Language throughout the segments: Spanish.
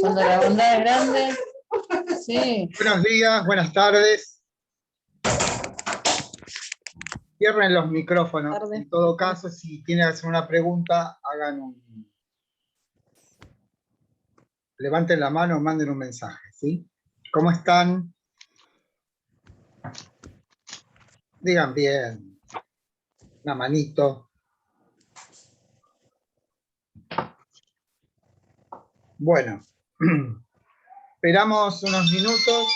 Cuando la bondad es grande, sí. Buenos días, buenas tardes. Cierren los micrófonos. En todo caso, si quieren hacer una pregunta, levanten la mano o manden un mensaje, ¿sí? ¿Cómo están? Digan bien. Una manito. Bueno, esperamos unos minutos.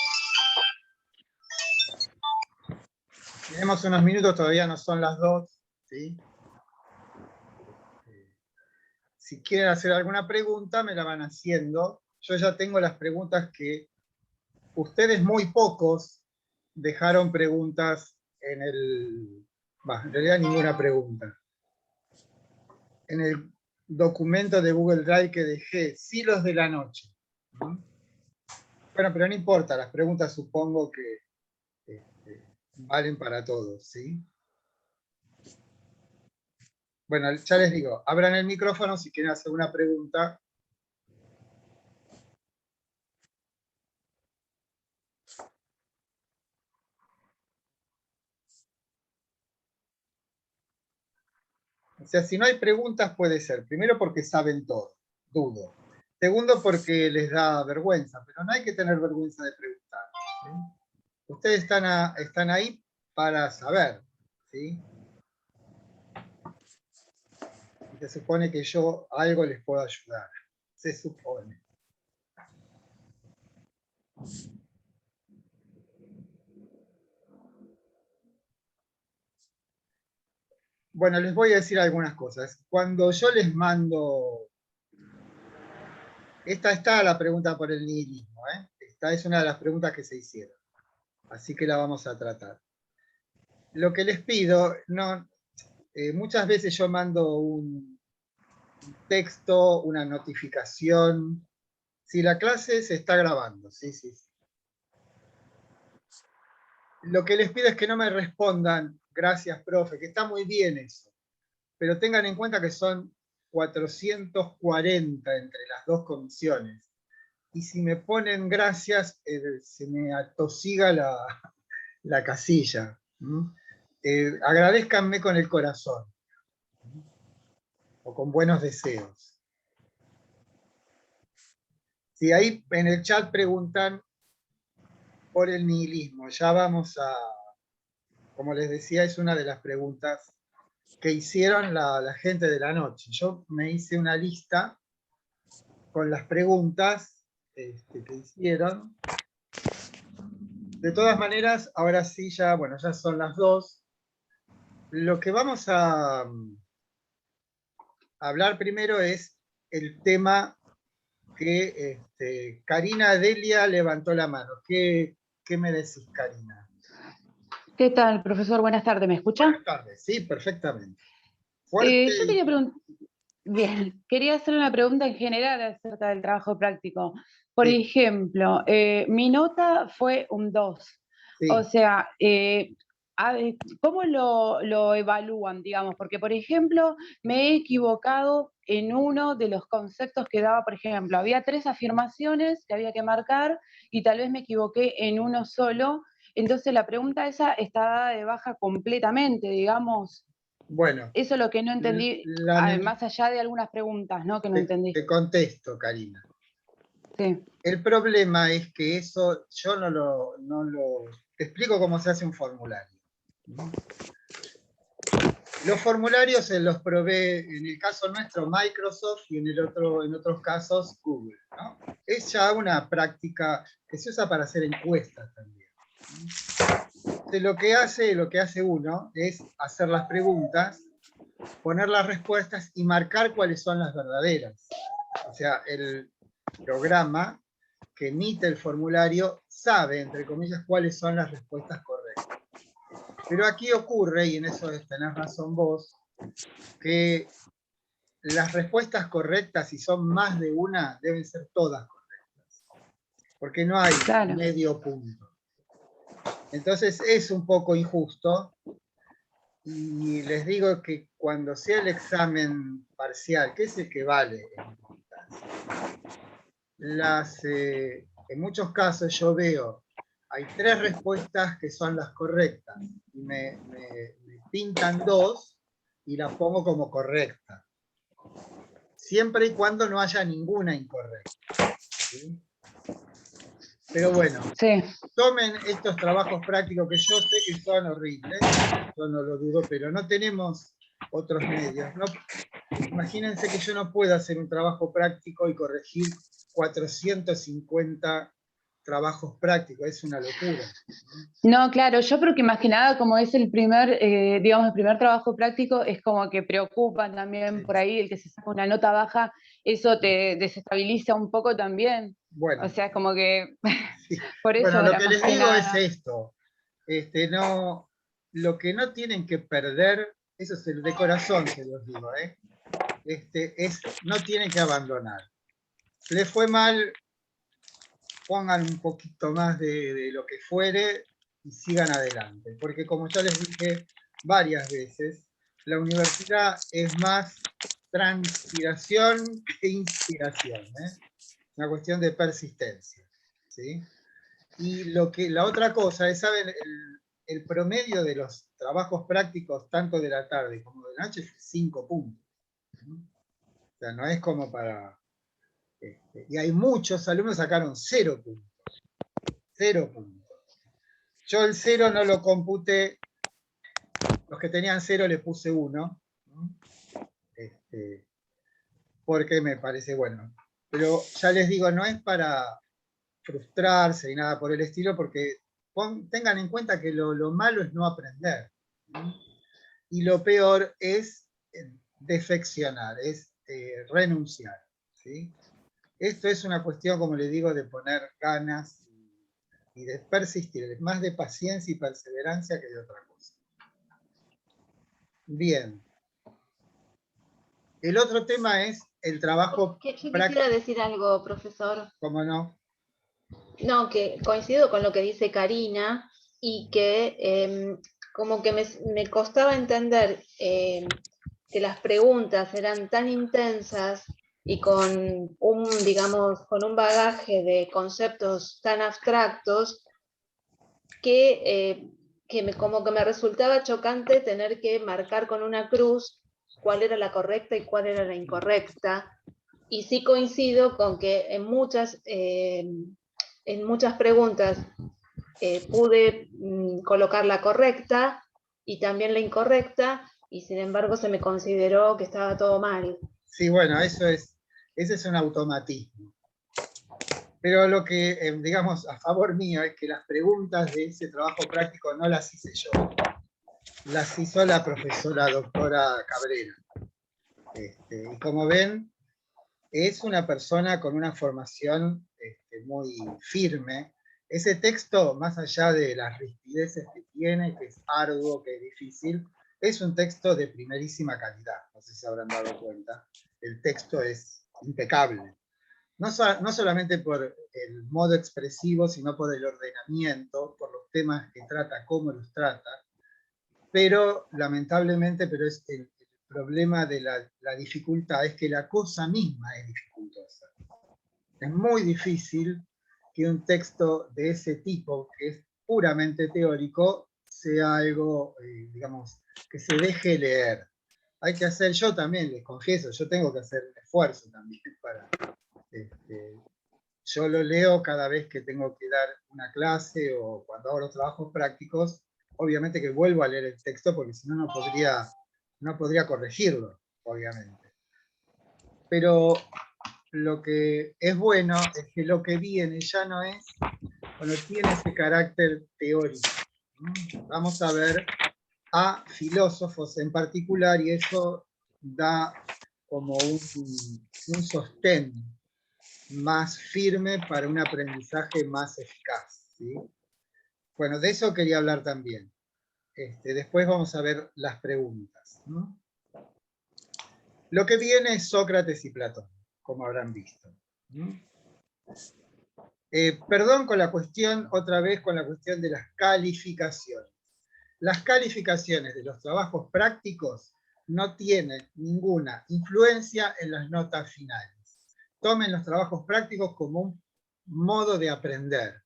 Tenemos unos minutos, todavía no son las 2, ¿sí? Si quieren hacer alguna pregunta, me la van haciendo. Yo ya tengo las preguntas que ustedes muy pocos dejaron preguntas en el... en realidad ninguna pregunta. En el documento de Google Drive que dejé, Silos de la Noche. Bueno, pero no importa, las preguntas supongo que valen para todos, ¿sí? Bueno, ya les digo, abran el micrófono si quieren hacer una pregunta. O sea, si no hay preguntas puede ser. Primero porque saben todo, dudo. Segundo porque les da vergüenza, pero no hay que tener vergüenza de preguntar, ¿sí? Ustedes están ahí para saber, ¿sí? Y se supone que yo algo les puedo ayudar. Se supone. Bueno, les voy a decir algunas cosas. Cuando yo les mando... Esta está la pregunta por el nihilismo, ¿eh? Esta es una de las preguntas que se hicieron. Así que la vamos a tratar. Lo que les pido, muchas veces yo mando un texto, una notificación. Si la clase se está grabando, sí. Lo que les pido es que no me respondan, gracias, profe, que está muy bien eso. Pero tengan en cuenta que son 440 entre las dos comisiones. Y si me ponen gracias, se me atosiga la casilla. Agradézcanme con el corazón. O con buenos deseos. Si ahí en el chat preguntan por el nihilismo, ya vamos a, como les decía, es una de las preguntas que hicieron la gente de la noche. Yo me hice una lista con las preguntas que hicieron. De todas maneras, ahora sí ya son las 2. Lo que vamos a hablar primero es el tema que Karina Delia levantó la mano. ¿Qué me decís, Karina? ¿Qué tal, profesor? Buenas tardes, ¿me escucha? Buenas tardes, sí, perfectamente. Fuerte Yo quería preguntar, bien, quería hacer una pregunta en general acerca del trabajo práctico. Por sí, ejemplo, mi nota fue un 2. sí. O sea, ¿cómo lo evalúan, digamos? Porque, por ejemplo, me he equivocado en uno de los conceptos que daba, por ejemplo, había 3 afirmaciones que había que marcar y tal vez me equivoqué en uno solo. Entonces la pregunta esa está dada de baja completamente, digamos. Bueno, Eso es lo que no entendí, más allá de algunas preguntas, ¿no? Que no entendí. te contesto, Karina. Sí. El problema es que eso yo no lo... Te explico cómo se hace un formulario. Los formularios se los provee, en el caso nuestro, Microsoft, y en otros casos, Google, ¿no? Es ya una práctica que se usa para hacer encuestas también. Entonces, lo que hace uno es hacer las preguntas, poner las respuestas y marcar cuáles son las verdaderas. O sea, el programa que emite el formulario sabe, entre comillas, cuáles son las respuestas correctas. Pero aquí ocurre, y en eso tenés razón vos, que las respuestas correctas, si son más de una, deben ser todas correctas. Porque no hay medio punto. Entonces es un poco injusto. Y les digo que cuando sea el examen parcial, que es el que vale en última instancia, en muchos casos yo veo, hay 3 respuestas que son las correctas, y me pintan 2 y las pongo como correctas. Siempre y cuando no haya ninguna incorrecta, ¿sí? Pero bueno, Sí. tomen estos trabajos prácticos que yo sé que son horribles, yo no lo dudo, pero no tenemos otros medios. No, imagínense que yo no puedo hacer un trabajo práctico y corregir 450 trabajos prácticos, es una locura. No, claro, yo creo que más que nada, como es el primer, digamos, el primer trabajo práctico, es como que preocupa también Sí. por ahí el que se saca una nota baja, eso te desestabiliza un poco también. Bueno, O sea, es como que sí. por eso Bueno, lo era que más les que digo es nada. esto. No, lo que no tienen que perder, eso es de corazón se los digo, no tienen que abandonar. Les fue mal, pongan un poquito más de lo que fuere y sigan adelante. Porque como ya les dije varias veces, la universidad es más transpiración que inspiración. Una cuestión de persistencia. ¿Sí? Y la otra cosa es, ¿saben? El promedio de los trabajos prácticos, tanto de la tarde como de la noche, es 5 puntos. ¿No? O sea, no es como para... y hay muchos alumnos que sacaron 0 puntos. 0 puntos. Yo el 0 no lo computé, los que tenían 0 le puse 1, ¿no? Porque me parece bueno. Pero ya les digo, no es para frustrarse y nada por el estilo, porque tengan en cuenta que lo malo es no aprender. ¿No? Y lo peor es defeccionar, es renunciar. ¿Sí? Esto es una cuestión, como les digo, de poner ganas y de persistir, más de paciencia y perseverancia que de otra cosa. Bien. El otro tema es el trabajo Yo práctico. quisiera decir algo, profesor. ¿Cómo no? No, que coincido con lo que dice Karina y que como que me costaba entender que las preguntas eran tan intensas y con digamos, con un bagaje de conceptos tan abstractos que como que me resultaba chocante tener que marcar con una cruz cuál era la correcta y cuál era la incorrecta. Y sí coincido con que en muchas preguntas pude colocar la correcta y también la incorrecta, y sin embargo se me consideró que estaba todo mal. Sí, bueno, ese es un automatismo. Pero lo que, digamos, a favor mío es que las preguntas de ese trabajo práctico no las hice yo. Las hizo la profesora doctora Cabrera. Y como ven, es una persona con una formación muy firme. Ese texto, más allá de las rispideces que tiene, que es arduo, que es difícil, es un texto de primerísima calidad. No sé si se habrán dado cuenta. El texto es impecable. No solamente por el modo expresivo, sino por el ordenamiento, por los temas que trata, cómo los trata, pero lamentablemente, pero es el problema de la dificultad, es que la cosa misma es dificultosa. Es muy difícil que un texto de ese tipo, que es puramente teórico, sea algo, digamos, que se deje leer. Hay que hacer, yo también les confieso, yo tengo que hacer un esfuerzo también para... yo lo leo cada vez que tengo que dar una clase o cuando hago los trabajos prácticos, obviamente que vuelvo a leer el texto porque si no, no podría corregirlo, obviamente. Pero lo que es bueno es que lo que viene ya no es, bueno, tiene ese carácter teórico. Vamos a ver a filósofos en particular y eso da como un sostén más firme para un aprendizaje más eficaz. ¿Sí? Bueno, de eso quería hablar también. Después vamos a ver las preguntas. ¿No? Lo que viene es Sócrates y Platón, como habrán visto. Perdón con la cuestión, otra vez con la cuestión de las calificaciones. Las calificaciones de los trabajos prácticos no tienen ninguna influencia en las notas finales. tomen los trabajos prácticos como un modo de aprender.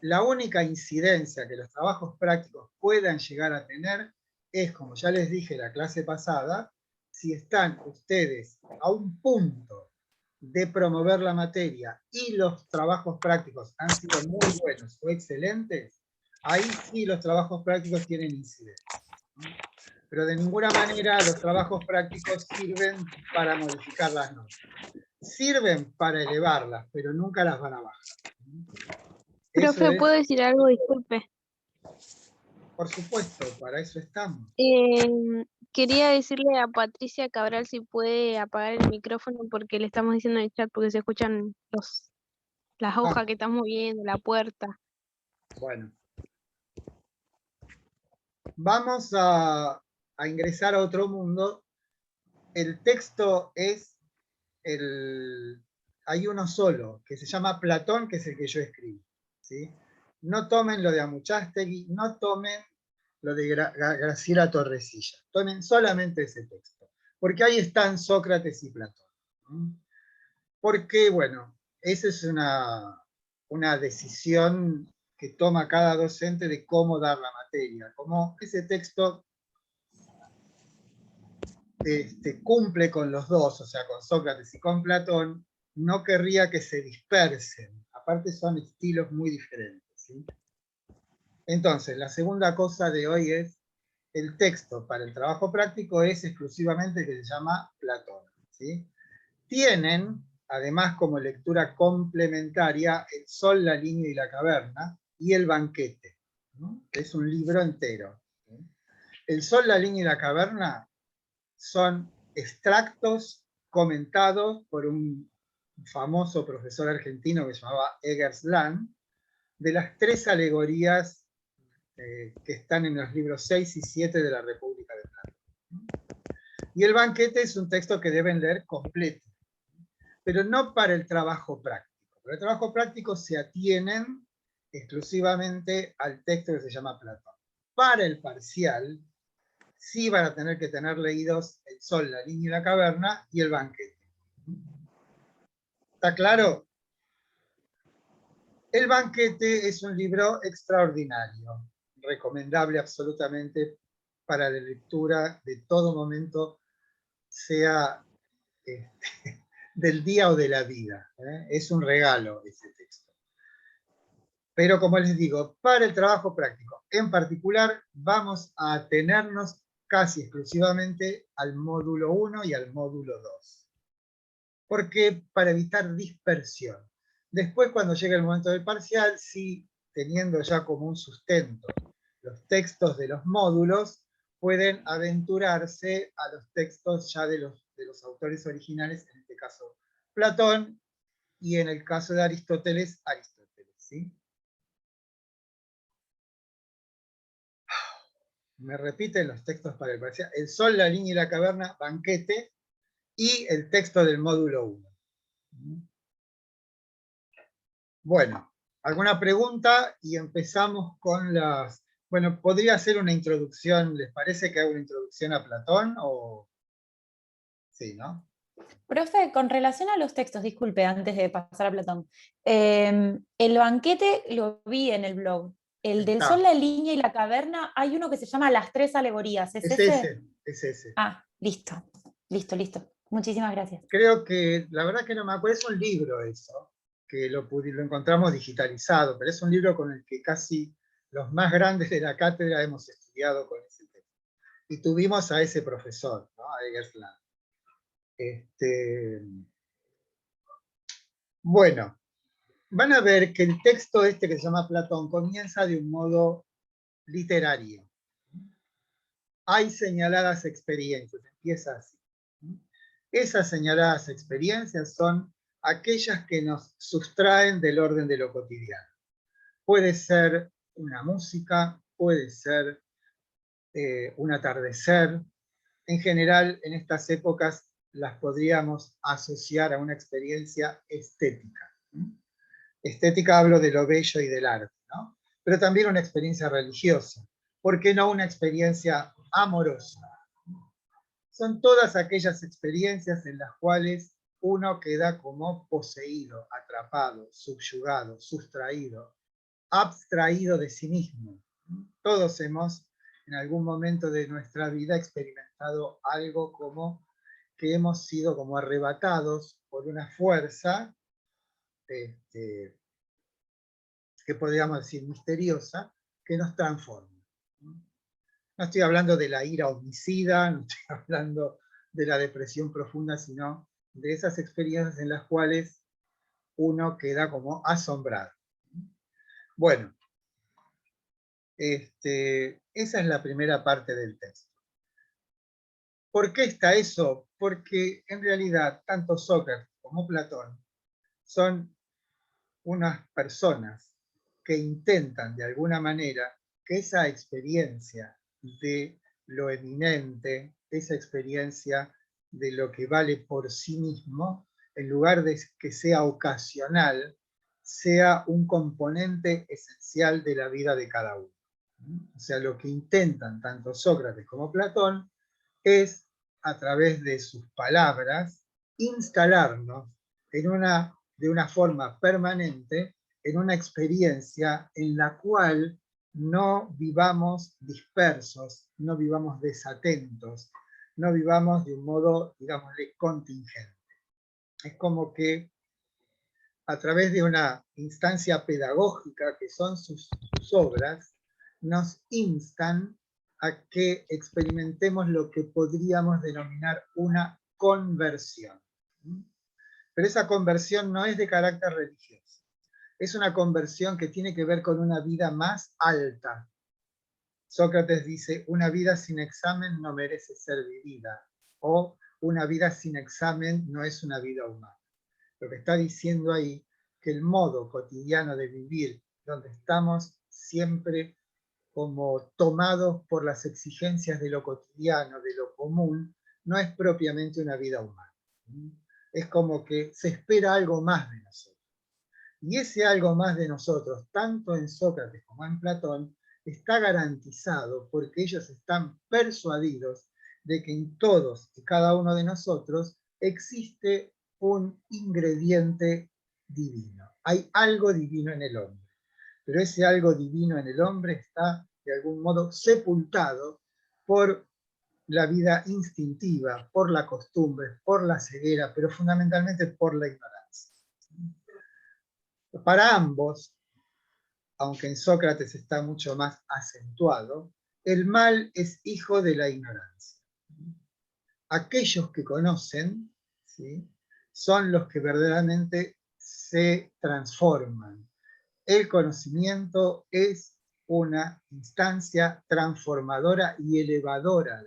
La única incidencia que los trabajos prácticos puedan llegar a tener es, como ya les dije en la clase pasada, si están ustedes a un punto de promover la materia y los trabajos prácticos han sido muy buenos o excelentes, ahí sí los trabajos prácticos tienen incidencia. Pero de ninguna manera los trabajos prácticos sirven para modificar las notas. Sirven para elevarlas, pero nunca las van a bajar. Profe, Eso ¿puedo es, decir algo? Disculpe. por supuesto, para eso estamos. Quería decirle a Patricia Cabral si puede apagar el micrófono porque le estamos diciendo en el chat porque se escuchan las hojas que están moviendo, la puerta. Bueno. Vamos a ingresar a otro mundo. El texto es hay uno solo, que se llama Platón, que es el que yo escribí, ¿sí? No tomen lo de Amuchastegui, no tomen lo de Graciela Torresilla, tomen solamente ese texto, porque ahí están Sócrates y Platón. Porque, bueno, esa es una decisión que toma cada docente de cómo dar la materia, como ese texto cumple con los dos, o sea, con Sócrates y con Platón, no querría que se dispersen. Aparte son estilos muy diferentes, ¿sí? Entonces, la segunda cosa de hoy es, el texto para el trabajo práctico es exclusivamente el que se llama Platón, ¿sí? Tienen, además como lectura complementaria, El Sol, la Línea y la Caverna, y El Banquete, ¿no? Es un libro entero, ¿sí? El Sol, la Línea y la Caverna son extractos comentados por un famoso profesor argentino que se llamaba Eggersland, de las 3 alegorías que están en los libros 6 y 7 de la República de Platón. Y El Banquete es un texto que deben leer completo, pero no para el trabajo práctico. Para el trabajo práctico se atienen exclusivamente al texto que se llama Platón. Para el parcial, sí van a tener que tener leídos El Sol, la Línea y la Caverna y El Banquete. ¿Está claro? El Banquete es un libro extraordinario, recomendable absolutamente para la lectura de todo momento, sea del día o de la vida. Es un regalo ese texto. Pero como les digo, para el trabajo práctico en particular, vamos a atenernos casi exclusivamente al módulo 1 y al módulo 2. ¿Por qué? Para evitar dispersión. Después, cuando llegue el momento del parcial, sí, teniendo ya como un sustento los textos de los módulos, pueden aventurarse a los textos ya de los autores originales, en este caso Platón, y en el caso de Aristóteles, ¿sí? Me repiten los textos para el parcial: El Sol, la Línea y la Caverna, Banquete, y el texto del módulo 1. Bueno, ¿alguna pregunta? Y empezamos con las... Bueno, ¿podría hacer una introducción? ¿Les parece que haga una introducción a Platón? O... Sí, ¿no? Profe, con relación a los textos, disculpe, antes de pasar a Platón, el Banquete lo vi en el blog. El del Sol, la Línea y la Caverna, hay uno que se llama Las 3 alegorías. ¿Es ese? Es ese. Ah, listo. Muchísimas gracias. Creo que, la verdad que no me acuerdo, es un libro eso, que lo encontramos digitalizado, pero es un libro con el que casi los más grandes de la cátedra hemos estudiado con ese texto. Y tuvimos a ese profesor, ¿no? A Eggersland. Bueno, van a ver que el texto que se llama Platón comienza de un modo literario. Hay señaladas experiencias, empieza así. Esas señaladas experiencias son aquellas que nos sustraen del orden de lo cotidiano. Puede ser una música, puede ser un atardecer. En general, en estas épocas las podríamos asociar a una experiencia estética. Estética, hablo de lo bello y del arte, ¿no? Pero también una experiencia religiosa. ¿Por qué no una experiencia amorosa? Son todas aquellas experiencias en las cuales uno queda como poseído, atrapado, subyugado, sustraído, abstraído de sí mismo. Todos hemos en algún momento de nuestra vida experimentado algo como que hemos sido como arrebatados por una fuerza que podríamos decir misteriosa, que nos transforma. No estoy hablando de la ira homicida, no estoy hablando de la depresión profunda, sino de esas experiencias en las cuales uno queda como asombrado. Bueno, esa es la primera parte del texto. ¿Por qué está eso? Porque en realidad tanto Sócrates como Platón son unas personas que intentan de alguna manera que esa experiencia de lo eminente, esa experiencia de lo que vale por sí mismo, en lugar de que sea ocasional, sea un componente esencial de la vida de cada uno. O sea, lo que intentan tanto Sócrates como Platón es, a través de sus palabras, instalarnos de una forma permanente en una experiencia en la cual no vivamos dispersos, no vivamos desatentos, no vivamos de un modo, digámosle, contingente. Es como que a través de una instancia pedagógica que son sus obras, nos instan a que experimentemos lo que podríamos denominar una conversión. Pero esa conversión no es de carácter religioso. Es una conversión que tiene que ver con una vida más alta. Sócrates dice, una vida sin examen no merece ser vivida, o una vida sin examen no es una vida humana. Lo que está diciendo ahí, que el modo cotidiano de vivir, donde estamos siempre como tomados por las exigencias de lo cotidiano, de lo común, no es propiamente una vida humana. Es como que se espera algo más de nosotros. Y ese algo más de nosotros, tanto en Sócrates como en Platón, está garantizado porque ellos están persuadidos de que en todos y cada uno de nosotros existe un ingrediente divino. Hay algo divino en el hombre. Pero ese algo divino en el hombre está de algún modo sepultado por la vida instintiva, por la costumbre, por la ceguera, pero fundamentalmente por la ignorancia. Para ambos, aunque en Sócrates está mucho más acentuado, el mal es hijo de la ignorancia. Aquellos que conocen, ¿sí?, son los que verdaderamente se transforman. El conocimiento es una instancia transformadora y elevadora.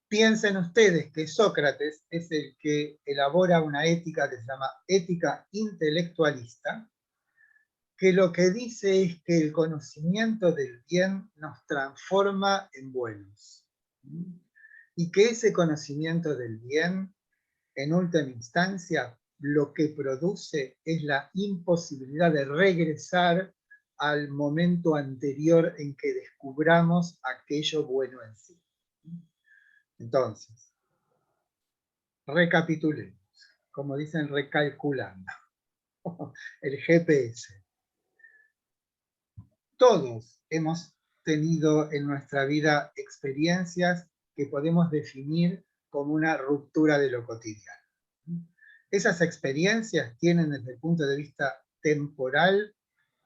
Piensen ustedes que Sócrates es el que elabora una ética que se llama ética intelectualista, que lo que dice es que el conocimiento del bien nos transforma en buenos. Y que ese conocimiento del bien, en última instancia, lo que produce es la imposibilidad de regresar al momento anterior en que descubramos aquello bueno en sí. Entonces, recapitulemos, como dicen, recalculando, el GPS. Todos hemos tenido en nuestra vida experiencias que podemos definir como una ruptura de lo cotidiano. Esas experiencias tienen desde el punto de vista temporal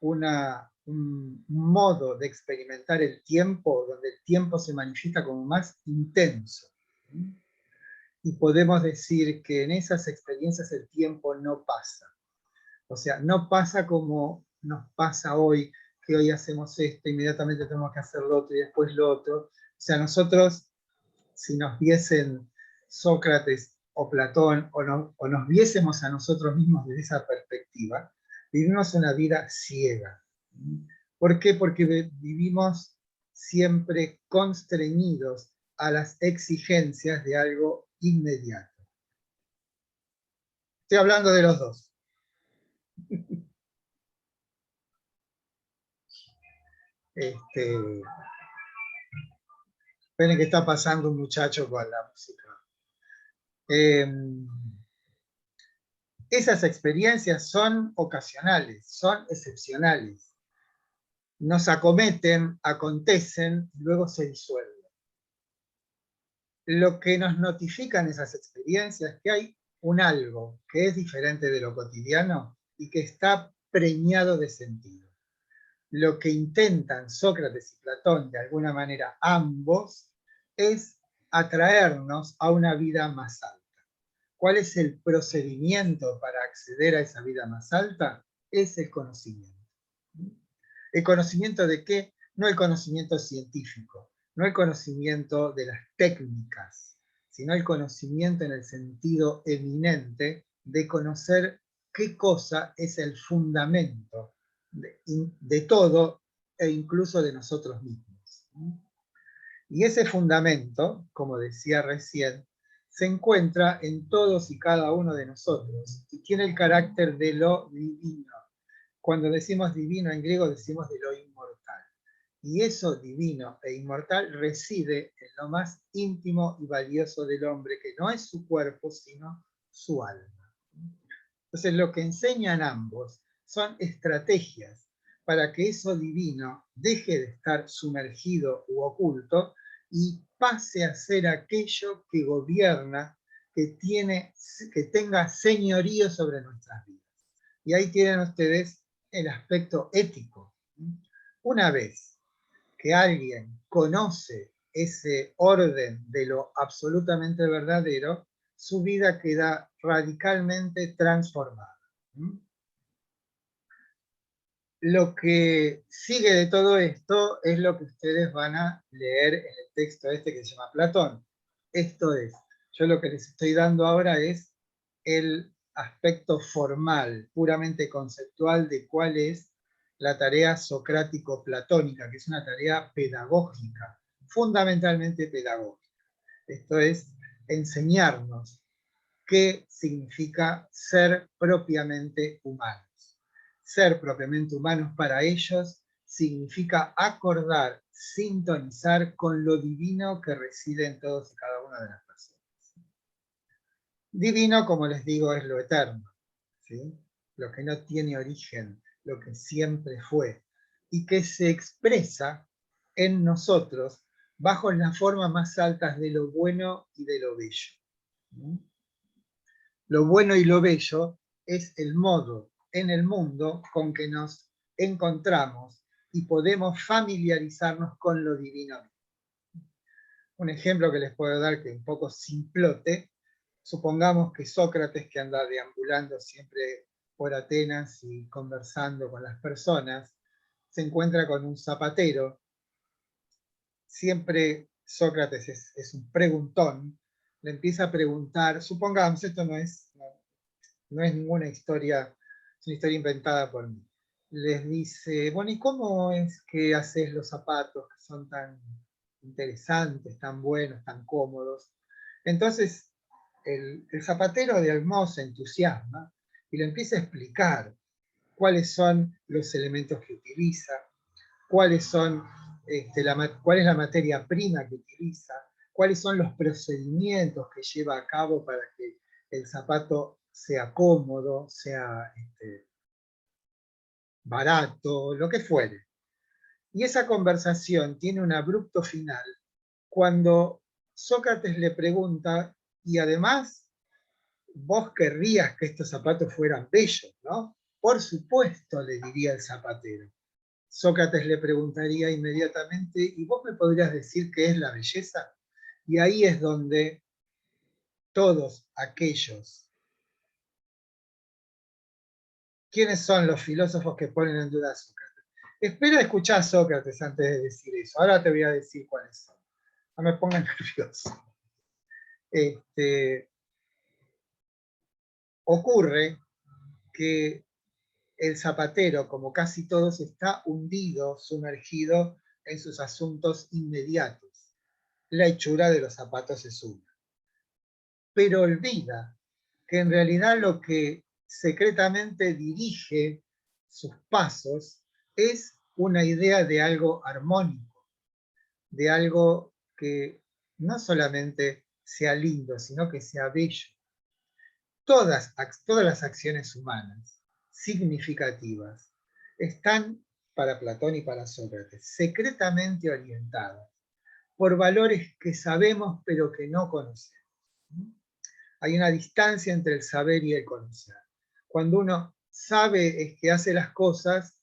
un modo de experimentar el tiempo donde el tiempo se manifiesta como más intenso. Y podemos decir que en esas experiencias el tiempo no pasa. O sea, no pasa como nos pasa hoy, que hoy hacemos esto, inmediatamente tenemos que hacer lo otro y después lo otro. O sea, nosotros, si nos viesen Sócrates o Platón, o nos viésemos a nosotros mismos desde esa perspectiva, vivimos una vida ciega. ¿Por qué? Porque vivimos siempre constreñidos a las exigencias de algo inmediato. Estoy hablando de los dos. Esperen que está pasando un muchacho con la música. Esas experiencias son ocasionales, son excepcionales. Nos acometen, acontecen, y luego se disuelven. Lo que nos notifican esas experiencias es que hay un algo que es diferente de lo cotidiano y que está preñado de sentido. Lo que intentan Sócrates y Platón, de alguna manera ambos, es atraernos a una vida más alta. ¿Cuál es el procedimiento para acceder a esa vida más alta? Es el conocimiento. ¿El conocimiento de qué? No el conocimiento científico, no el conocimiento de las técnicas, sino el conocimiento en el sentido eminente de conocer qué cosa es el fundamento de todo e incluso de nosotros mismos. Y ese fundamento, como decía recién, se encuentra en todos y cada uno de nosotros y tiene el carácter de lo divino. Cuando decimos divino en griego decimos de lo inmortal. Y eso divino e inmortal reside en lo más íntimo y valioso del hombre, que no es su cuerpo, sino su alma. Entonces lo que enseñan ambos son estrategias para que eso divino deje de estar sumergido u oculto y pase a ser aquello que gobierna, que tenga señorío sobre nuestras vidas. Y ahí tienen ustedes el aspecto ético. Una vez que alguien conoce ese orden de lo absolutamente verdadero, su vida queda radicalmente transformada. Lo que sigue de todo esto es lo que ustedes van a leer en el texto este que se llama Platón. Esto es, yo lo que les estoy dando ahora es el aspecto formal, puramente conceptual de cuál es la tarea socrático-platónica, que es una tarea pedagógica, fundamentalmente pedagógica. Esto es enseñarnos qué significa ser propiamente humanos. Ser propiamente humanos para ellos significa acordar, sintonizar con lo divino que reside en todos y cada una de las personas. Divino, como les digo, es lo eterno, ¿sí? Lo que no tiene origen, lo que siempre fue, y que se expresa en nosotros bajo las formas más altas de lo bueno y de lo bello. Lo bueno y lo bello es el modo en el mundo con que nos encontramos y podemos familiarizarnos con lo divino. Un ejemplo que les puedo dar, que es un poco simplote, supongamos que Sócrates, que anda deambulando siempre por Atenas y conversando con las personas, se encuentra con un zapatero. Siempre Sócrates es un preguntón, le empieza a preguntar, supongamos, esto no es ninguna historia, es una historia inventada por mí. Les dice, bueno, ¿y cómo es que haces los zapatos que son tan interesantes, tan buenos, tan cómodos? Entonces, el zapatero de algún modo se entusiasma y le empieza a explicar cuáles son los elementos que utiliza, cuál es la materia prima que utiliza, cuáles son los procedimientos que lleva a cabo para que el zapato sea cómodo, sea barato, lo que fuere. Y esa conversación tiene un abrupto final cuando Sócrates le pregunta, y además, vos querrías que estos zapatos fueran bellos, ¿no? Por supuesto, le diría el zapatero. Sócrates le preguntaría inmediatamente, ¿y vos me podrías decir qué es la belleza? Y ahí es donde todos aquellos... ¿Quiénes son los filósofos que ponen en duda a Sócrates? Espera a escuchar a Sócrates antes de decir eso. Ahora te voy a decir cuáles son. No me pongan nervioso. Ocurre que el zapatero, como casi todos, está hundido, sumergido en sus asuntos inmediatos. La hechura de los zapatos es una. Pero olvida que en realidad lo que secretamente dirige sus pasos es una idea de algo armónico, de algo que no solamente sea lindo, sino que sea bello. Todas las acciones humanas significativas están, para Platón y para Sócrates, secretamente orientadas por valores que sabemos pero que no conocemos. Hay una distancia entre el saber y el conocer. Cuando uno sabe es que hace las cosas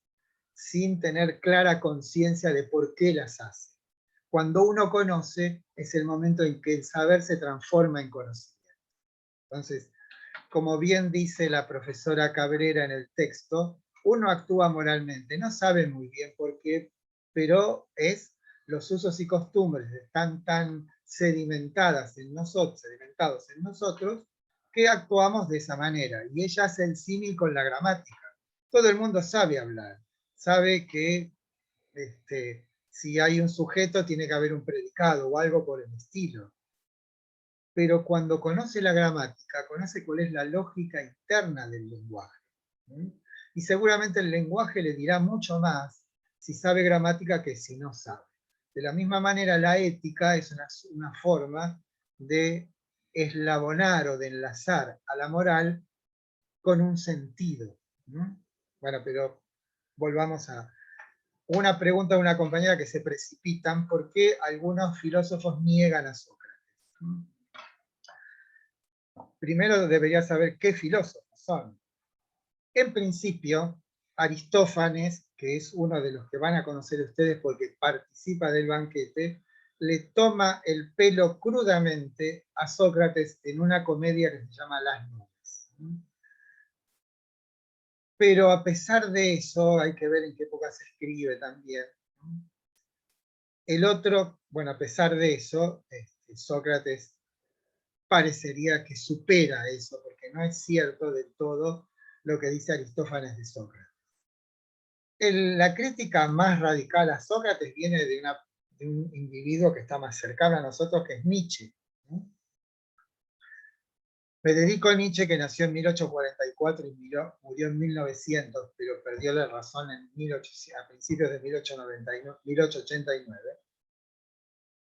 sin tener clara conciencia de por qué las hace. Cuando uno conoce es el momento en que el saber se transforma en conocimiento. Entonces, como bien dice la profesora Cabrera en el texto, uno actúa moralmente, no sabe muy bien por qué, pero los usos y costumbres están tan sedimentados en nosotros, que actuamos de esa manera. Y ella hace el símil con la gramática. Todo el mundo sabe hablar, sabe que si hay un sujeto tiene que haber un predicado o algo por el estilo. Pero cuando conoce la gramática, conoce cuál es la lógica interna del lenguaje. Y seguramente el lenguaje le dirá mucho más si sabe gramática que si no sabe. De la misma manera, la ética es una forma de eslabonar o de enlazar a la moral con un sentido. Bueno, pero volvamos a una pregunta de una compañera que se precipitan. ¿Por qué algunos filósofos niegan a Sócrates? Primero debería saber qué filósofos son. En principio, Aristófanes, que es uno de los que van a conocer ustedes porque participa del banquete, le toma el pelo crudamente a Sócrates en una comedia que se llama Las Nubes. Pero a pesar de eso, hay que ver en qué época se escribe también. El otro, bueno, a pesar de eso, Sócrates parecería que supera eso, porque no es cierto del todo lo que dice Aristófanes de Sócrates. La crítica más radical a Sócrates viene de un individuo que está más cercano a nosotros, que es Nietzsche. Federico Nietzsche, que nació en 1844 y murió en 1900, pero perdió la razón a principios de 1889,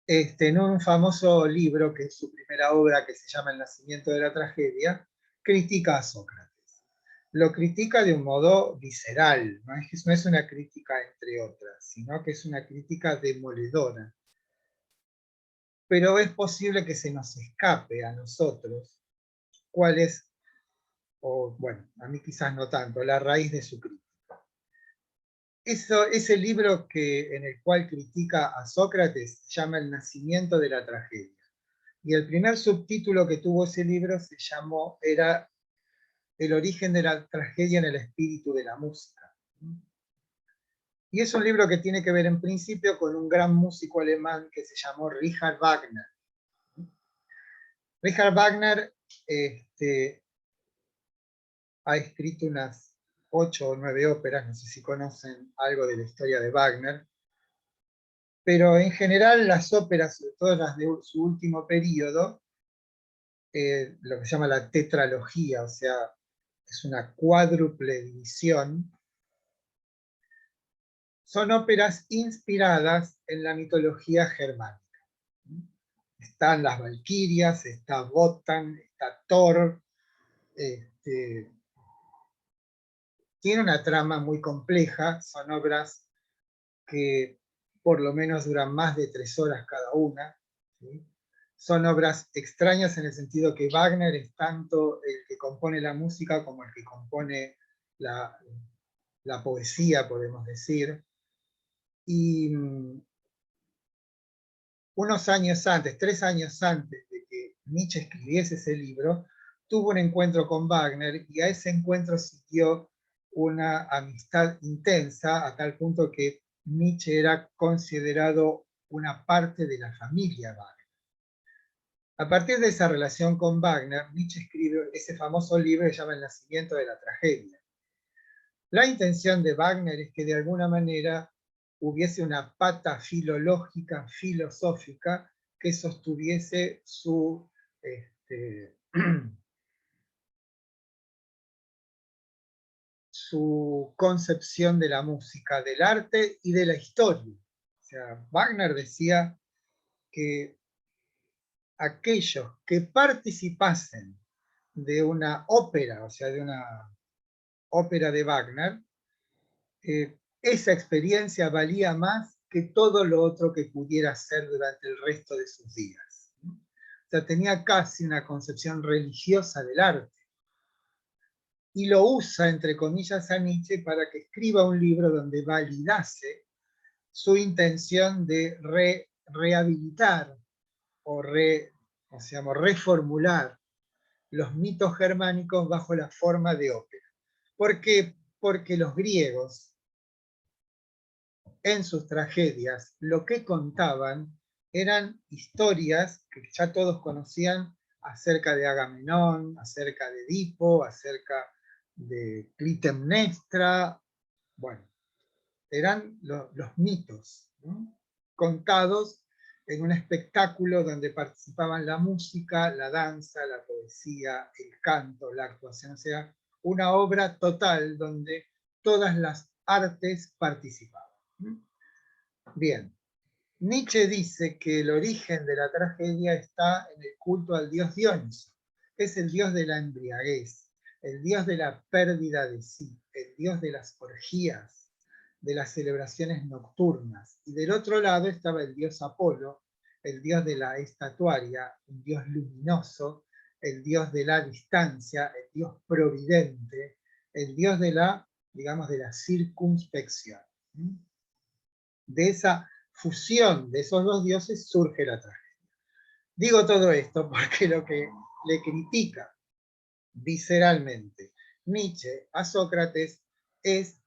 en un famoso libro, que es su primera obra, que se llama El nacimiento de la tragedia, critica a Sócrates. Lo critica de un modo visceral, no es una crítica entre otras, sino que es una crítica demoledora. Pero es posible que se nos escape a nosotros cuál es, o bueno, a mí quizás no tanto, la raíz de su crítica. Ese libro en el cual critica a Sócrates se llama El nacimiento de la tragedia. Y el primer subtítulo que tuvo ese libro era El origen de la tragedia en el espíritu de la música. Y es un libro que tiene que ver en principio con un gran músico alemán que se llamó Richard Wagner. Richard Wagner ha escrito unas 8 o 9 óperas, no sé si conocen algo de la historia de Wagner, pero en general las óperas, sobre todo las de su último periodo, lo que se llama la tetralogía, o sea, es una cuádruple división, son óperas inspiradas en la mitología germánica. Están las valquirias, está Wotan, está Thor. Tiene una trama muy compleja, son obras que por lo menos duran más de 3 horas cada una. ¿Sí? Son obras extrañas en el sentido que Wagner es tanto el que compone la música como el que compone la poesía, podemos decir. Y unos años antes, 3 años antes de que Nietzsche escribiese ese libro, tuvo un encuentro con Wagner y a ese encuentro siguió una amistad intensa a tal punto que Nietzsche era considerado una parte de la familia Wagner. A partir de esa relación con Wagner, Nietzsche escribe ese famoso libro que se llama El nacimiento de la tragedia. La intención de Wagner es que de alguna manera hubiese una pata filológica, filosófica, que sostuviese su concepción de la música, del arte y de la historia. O sea, Wagner decía que aquellos que participasen de una ópera, o sea, de una ópera de Wagner, esa experiencia valía más que todo lo otro que pudiera hacer durante el resto de sus días. O sea, tenía casi una concepción religiosa del arte. Y lo usa, entre comillas, a Nietzsche para que escriba un libro donde validase su intención de rehabilitar o reformular los mitos germánicos bajo la forma de ópera. ¿Por qué? Porque los griegos, en sus tragedias, lo que contaban eran historias que ya todos conocían acerca de Agamenón, acerca de Edipo, acerca de Clitemnestra. Bueno, eran los mitos, ¿no? Contados en un espectáculo donde participaban la música, la danza, la poesía, el canto, la actuación, o sea, una obra total donde todas las artes participaban. Bien, Nietzsche dice que el origen de la tragedia está en el culto al dios Dioniso, que es el dios de la embriaguez, el dios de la pérdida de sí, el dios de las orgías, de las celebraciones nocturnas. Y del otro lado estaba el dios Apolo, el dios de la estatuaria, un dios luminoso, el dios de la distancia, el dios providente, el dios de la, digamos, de la circunspección. De esa fusión de esos dos dioses surge la tragedia. Digo todo esto porque lo que le critica visceralmente Nietzsche a Sócrates es: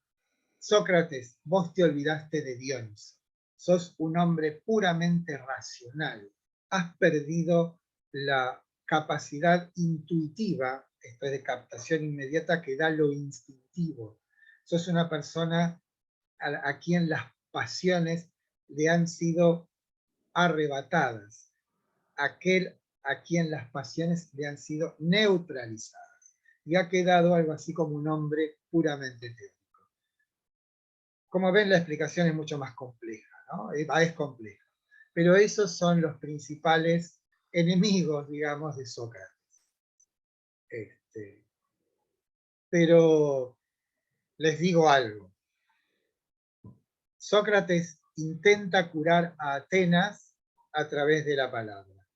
Sócrates, vos te olvidaste de Dioniso, sos un hombre puramente racional, has perdido la capacidad intuitiva, esto es de captación inmediata, que da lo instintivo. Sos una persona a quien las pasiones le han sido arrebatadas, aquel a quien las pasiones le han sido neutralizadas, y ha quedado algo así como un hombre puramente teórico. Como ven, la explicación es mucho más compleja, ¿no? Es compleja. Pero esos son los principales enemigos, digamos, de Sócrates. Pero les digo algo. Sócrates intenta curar a Atenas a través de la palabra.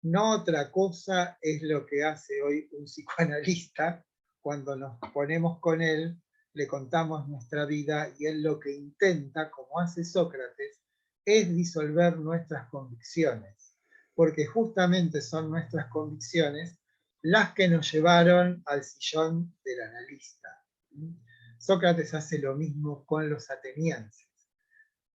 No otra cosa es lo que hace hoy un psicoanalista cuando nos ponemos con él, le contamos nuestra vida y él lo que intenta, como hace Sócrates, es disolver nuestras convicciones, porque justamente son nuestras convicciones las que nos llevaron al sillón del analista. Sócrates hace lo mismo con los atenienses.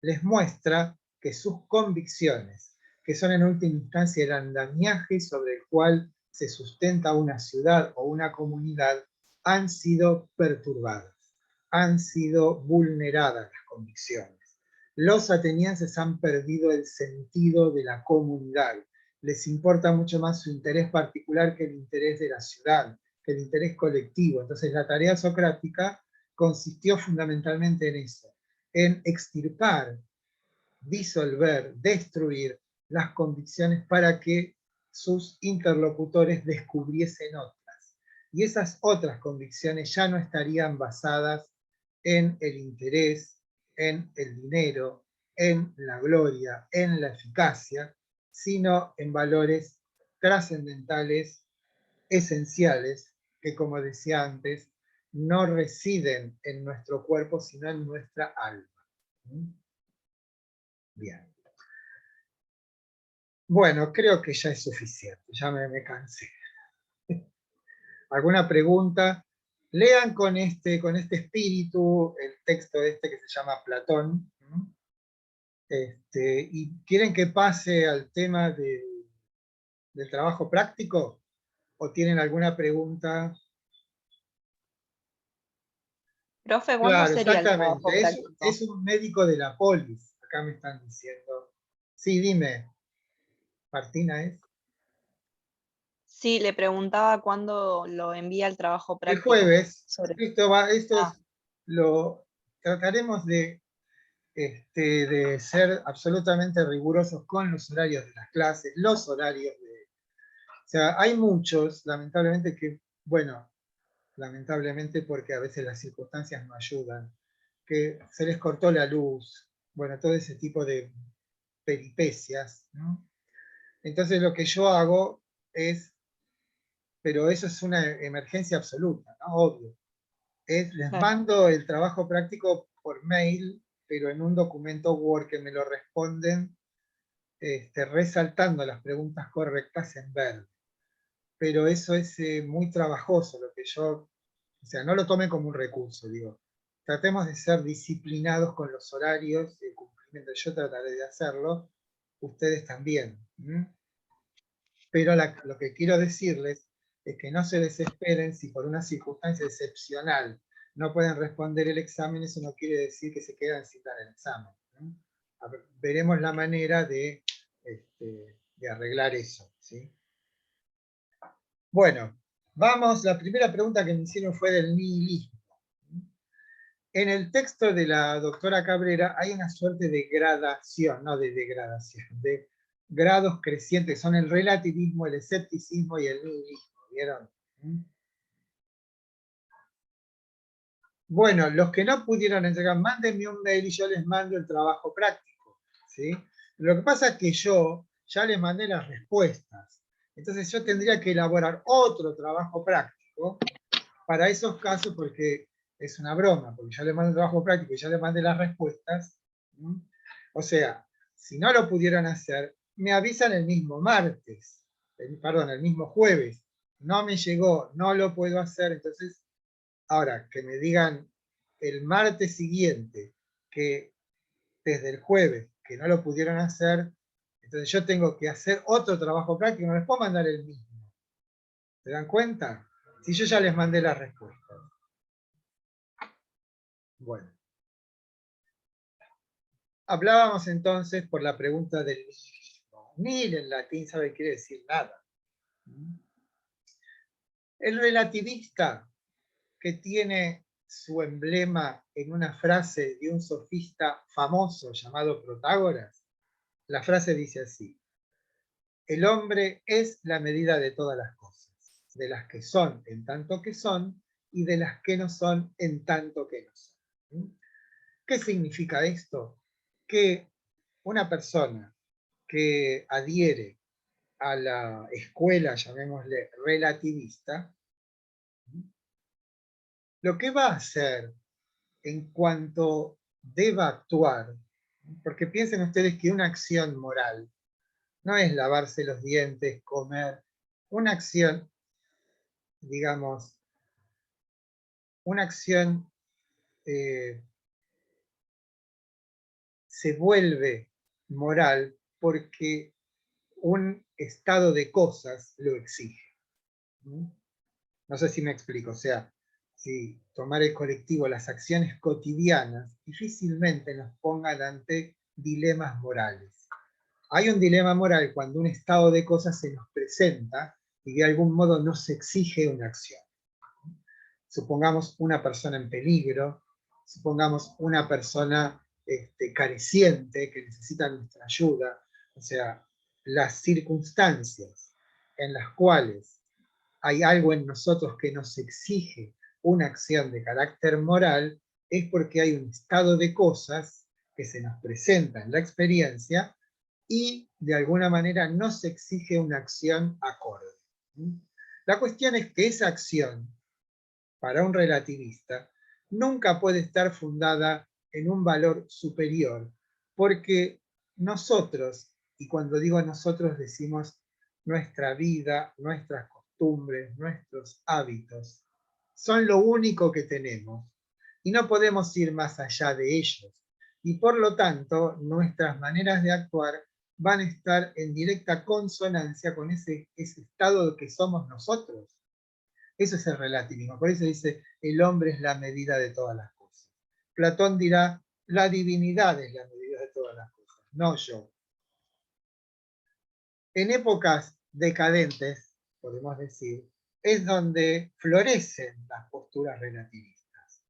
Les muestra que sus convicciones, que son en última instancia el andamiaje sobre el cual se sustenta una ciudad o una comunidad, han sido perturbadas, han sido vulneradas las convicciones. Los atenienses han perdido el sentido de la comunidad. Les importa mucho más su interés particular que el interés de la ciudad, que el interés colectivo. Entonces la tarea socrática consistió fundamentalmente en eso, en extirpar, disolver, destruir las convicciones para que sus interlocutores descubriesen otras. Y esas otras convicciones ya no estarían basadas en el interés, en el dinero, en la gloria, en la eficacia, sino en valores trascendentales, esenciales, que, como decía antes, no residen en nuestro cuerpo, sino en nuestra alma. Bien. Bueno, creo que ya es suficiente, ya me cansé. ¿Alguna pregunta? Lean con este espíritu el texto este que se llama Platón. ¿Y quieren que pase al tema del trabajo práctico? ¿O tienen alguna pregunta? Profe, ¿cuándo Claro, sería el trabajo exactamente. práctico? Es un médico de la polis. Acá me están diciendo. Sí, dime. Martina, ¿es? Sí, le preguntaba cuándo lo envía el trabajo El práctico. jueves. Sobre... Esto lo trataremos de de ser absolutamente rigurosos con los horarios de las clases, los horarios de... O sea, hay muchos, lamentablemente, que, bueno, lamentablemente porque a veces las circunstancias no ayudan, que se les cortó la luz, bueno, todo ese tipo de peripecias, ¿no? Entonces lo que yo hago es, pero eso es una emergencia absoluta, ¿no? Obvio. Les Claro. mando el trabajo práctico por mail, pero en un documento Word que me lo responden resaltando las preguntas correctas en verde. Pero eso es muy trabajoso, lo que yo, o sea, no lo tomen como un recurso, digo. Tratemos de ser disciplinados con los horarios, el cumplimiento, yo trataré de hacerlo, ustedes también. Pero lo que quiero decirles es que no se desesperen si por una circunstancia excepcional no pueden responder el examen, eso no quiere decir que se quedan sin dar el examen. Veremos la manera de arreglar eso, ¿sí? Bueno, vamos, la primera pregunta que me hicieron fue del nihilismo. En el texto de la doctora Cabrera hay una suerte de gradación, no de degradación, de grados crecientes, son el relativismo, el escepticismo y el nihilismo, ¿vieron? Bueno, los que no pudieron entregar, mándenme un mail y yo les mando el trabajo práctico, ¿sí? Lo que pasa es que yo ya les mandé las respuestas, entonces yo tendría que elaborar otro trabajo práctico para esos casos, porque es una broma, porque ya les mandé el trabajo práctico y ya les mandé las respuestas. O sea, si no lo pudieron hacer, me avisan el mismo martes, perdón, el mismo jueves. No me llegó, no lo puedo hacer, entonces, ahora, que me digan el martes siguiente, que desde el jueves, que no lo pudieron hacer, entonces yo tengo que hacer otro trabajo práctico, no les puedo mandar el mismo. ¿Se dan cuenta? Si yo ya les mandé las respuestas. Bueno. Hablábamos entonces por la pregunta del nihilismo. Nihil en latín, ¿sabe? Quiere decir nada. El relativista, que tiene su emblema en una frase de un sofista famoso llamado Protágoras, la frase dice así: el hombre es la medida de todas las cosas, de las que son en tanto que son y de las que no son en tanto que no son. ¿Qué significa esto? Que una persona que adhiere a la escuela, llamémosle relativista, lo que va a hacer en cuanto deba actuar, porque piensen ustedes que una acción moral no es lavarse los dientes, comer, una acción, digamos, una acción se vuelve moral porque un estado de cosas lo exige. No sé si me explico, o sea, si tomar el colectivo, las acciones cotidianas, difícilmente nos pongan ante dilemas morales. Hay un dilema moral cuando un estado de cosas se nos presenta y de algún modo nos exige una acción. Supongamos una persona en peligro, supongamos una persona careciente que necesita nuestra ayuda, o sea, las circunstancias en las cuales hay algo en nosotros que nos exige una acción de carácter moral, es porque hay un estado de cosas que se nos presenta en la experiencia y de alguna manera nos exige una acción acorde. La cuestión es que esa acción, para un relativista, nunca puede estar fundada en un valor superior, porque nosotros, y cuando digo nosotros decimos nuestra vida, nuestras costumbres, nuestros hábitos, son lo único que tenemos, y no podemos ir más allá de ellos, y por lo tanto nuestras maneras de actuar van a estar en directa consonancia con ese estado que somos nosotros. Eso es el relativismo. Por eso dice, el hombre es la medida de todas las cosas. Platón dirá, la divinidad es la medida de todas las cosas, no yo. En épocas decadentes, podemos decir, es donde florecen las posturas relativistas.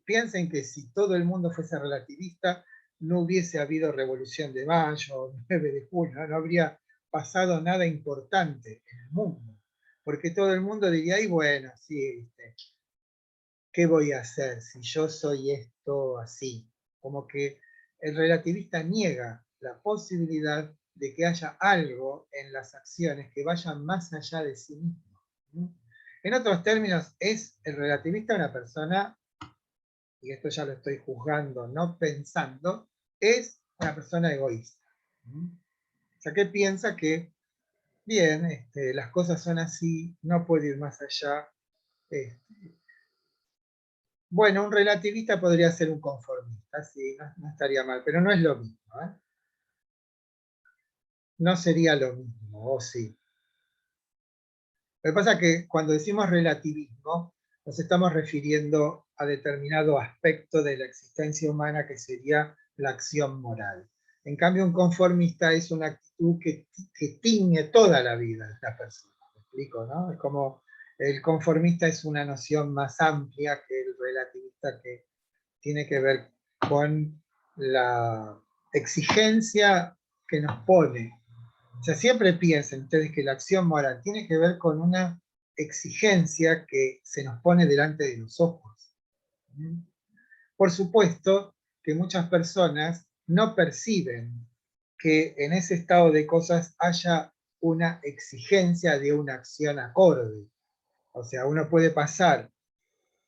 piensen que si todo el mundo fuese relativista, no hubiese habido Revolución de Mayo, 9 de junio, no habría pasado nada importante en el mundo. Porque todo el mundo diría, y bueno, sí, ¿qué voy a hacer si yo soy esto así? Como que el relativista niega la posibilidad de que haya algo en las acciones que vayan más allá de sí mismo. En otros términos, es el relativista una persona, y esto ya lo estoy juzgando, no pensando, es una persona egoísta. O sea, que piensa que, bien, las cosas son así, no puedo ir más allá. Bueno, un relativista podría ser un conformista, sí, no estaría mal, pero no es lo mismo. No sería lo mismo, o sí. Lo que pasa es que cuando decimos relativismo, nos estamos refiriendo a determinado aspecto de la existencia humana que sería la acción moral. En cambio, un conformista es una actitud que tiñe toda la vida de esta persona. ¿Me explico, no? Es como el conformista es una noción más amplia que el relativista, que tiene que ver con la exigencia que nos pone. O sea, siempre piensen ustedes que la acción moral tiene que ver con una exigencia que se nos pone delante de los ojos. Por supuesto que muchas personas no perciben que en ese estado de cosas haya una exigencia de una acción acorde. O sea, uno puede pasar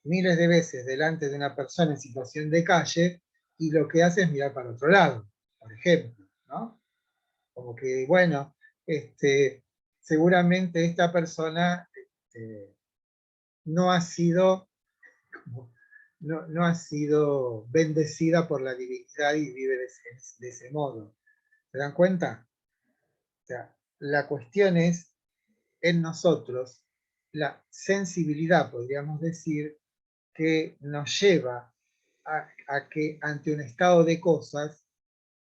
miles de veces delante de una persona en situación de calle y lo que hace es mirar para otro lado, por ejemplo, ¿no? Como que, bueno, seguramente esta persona no ha sido, no ha sido bendecida por la divinidad y vive de ese modo. ¿Se dan cuenta? O sea, la cuestión es en nosotros la sensibilidad, podríamos decir, que nos lleva a que ante un estado de cosas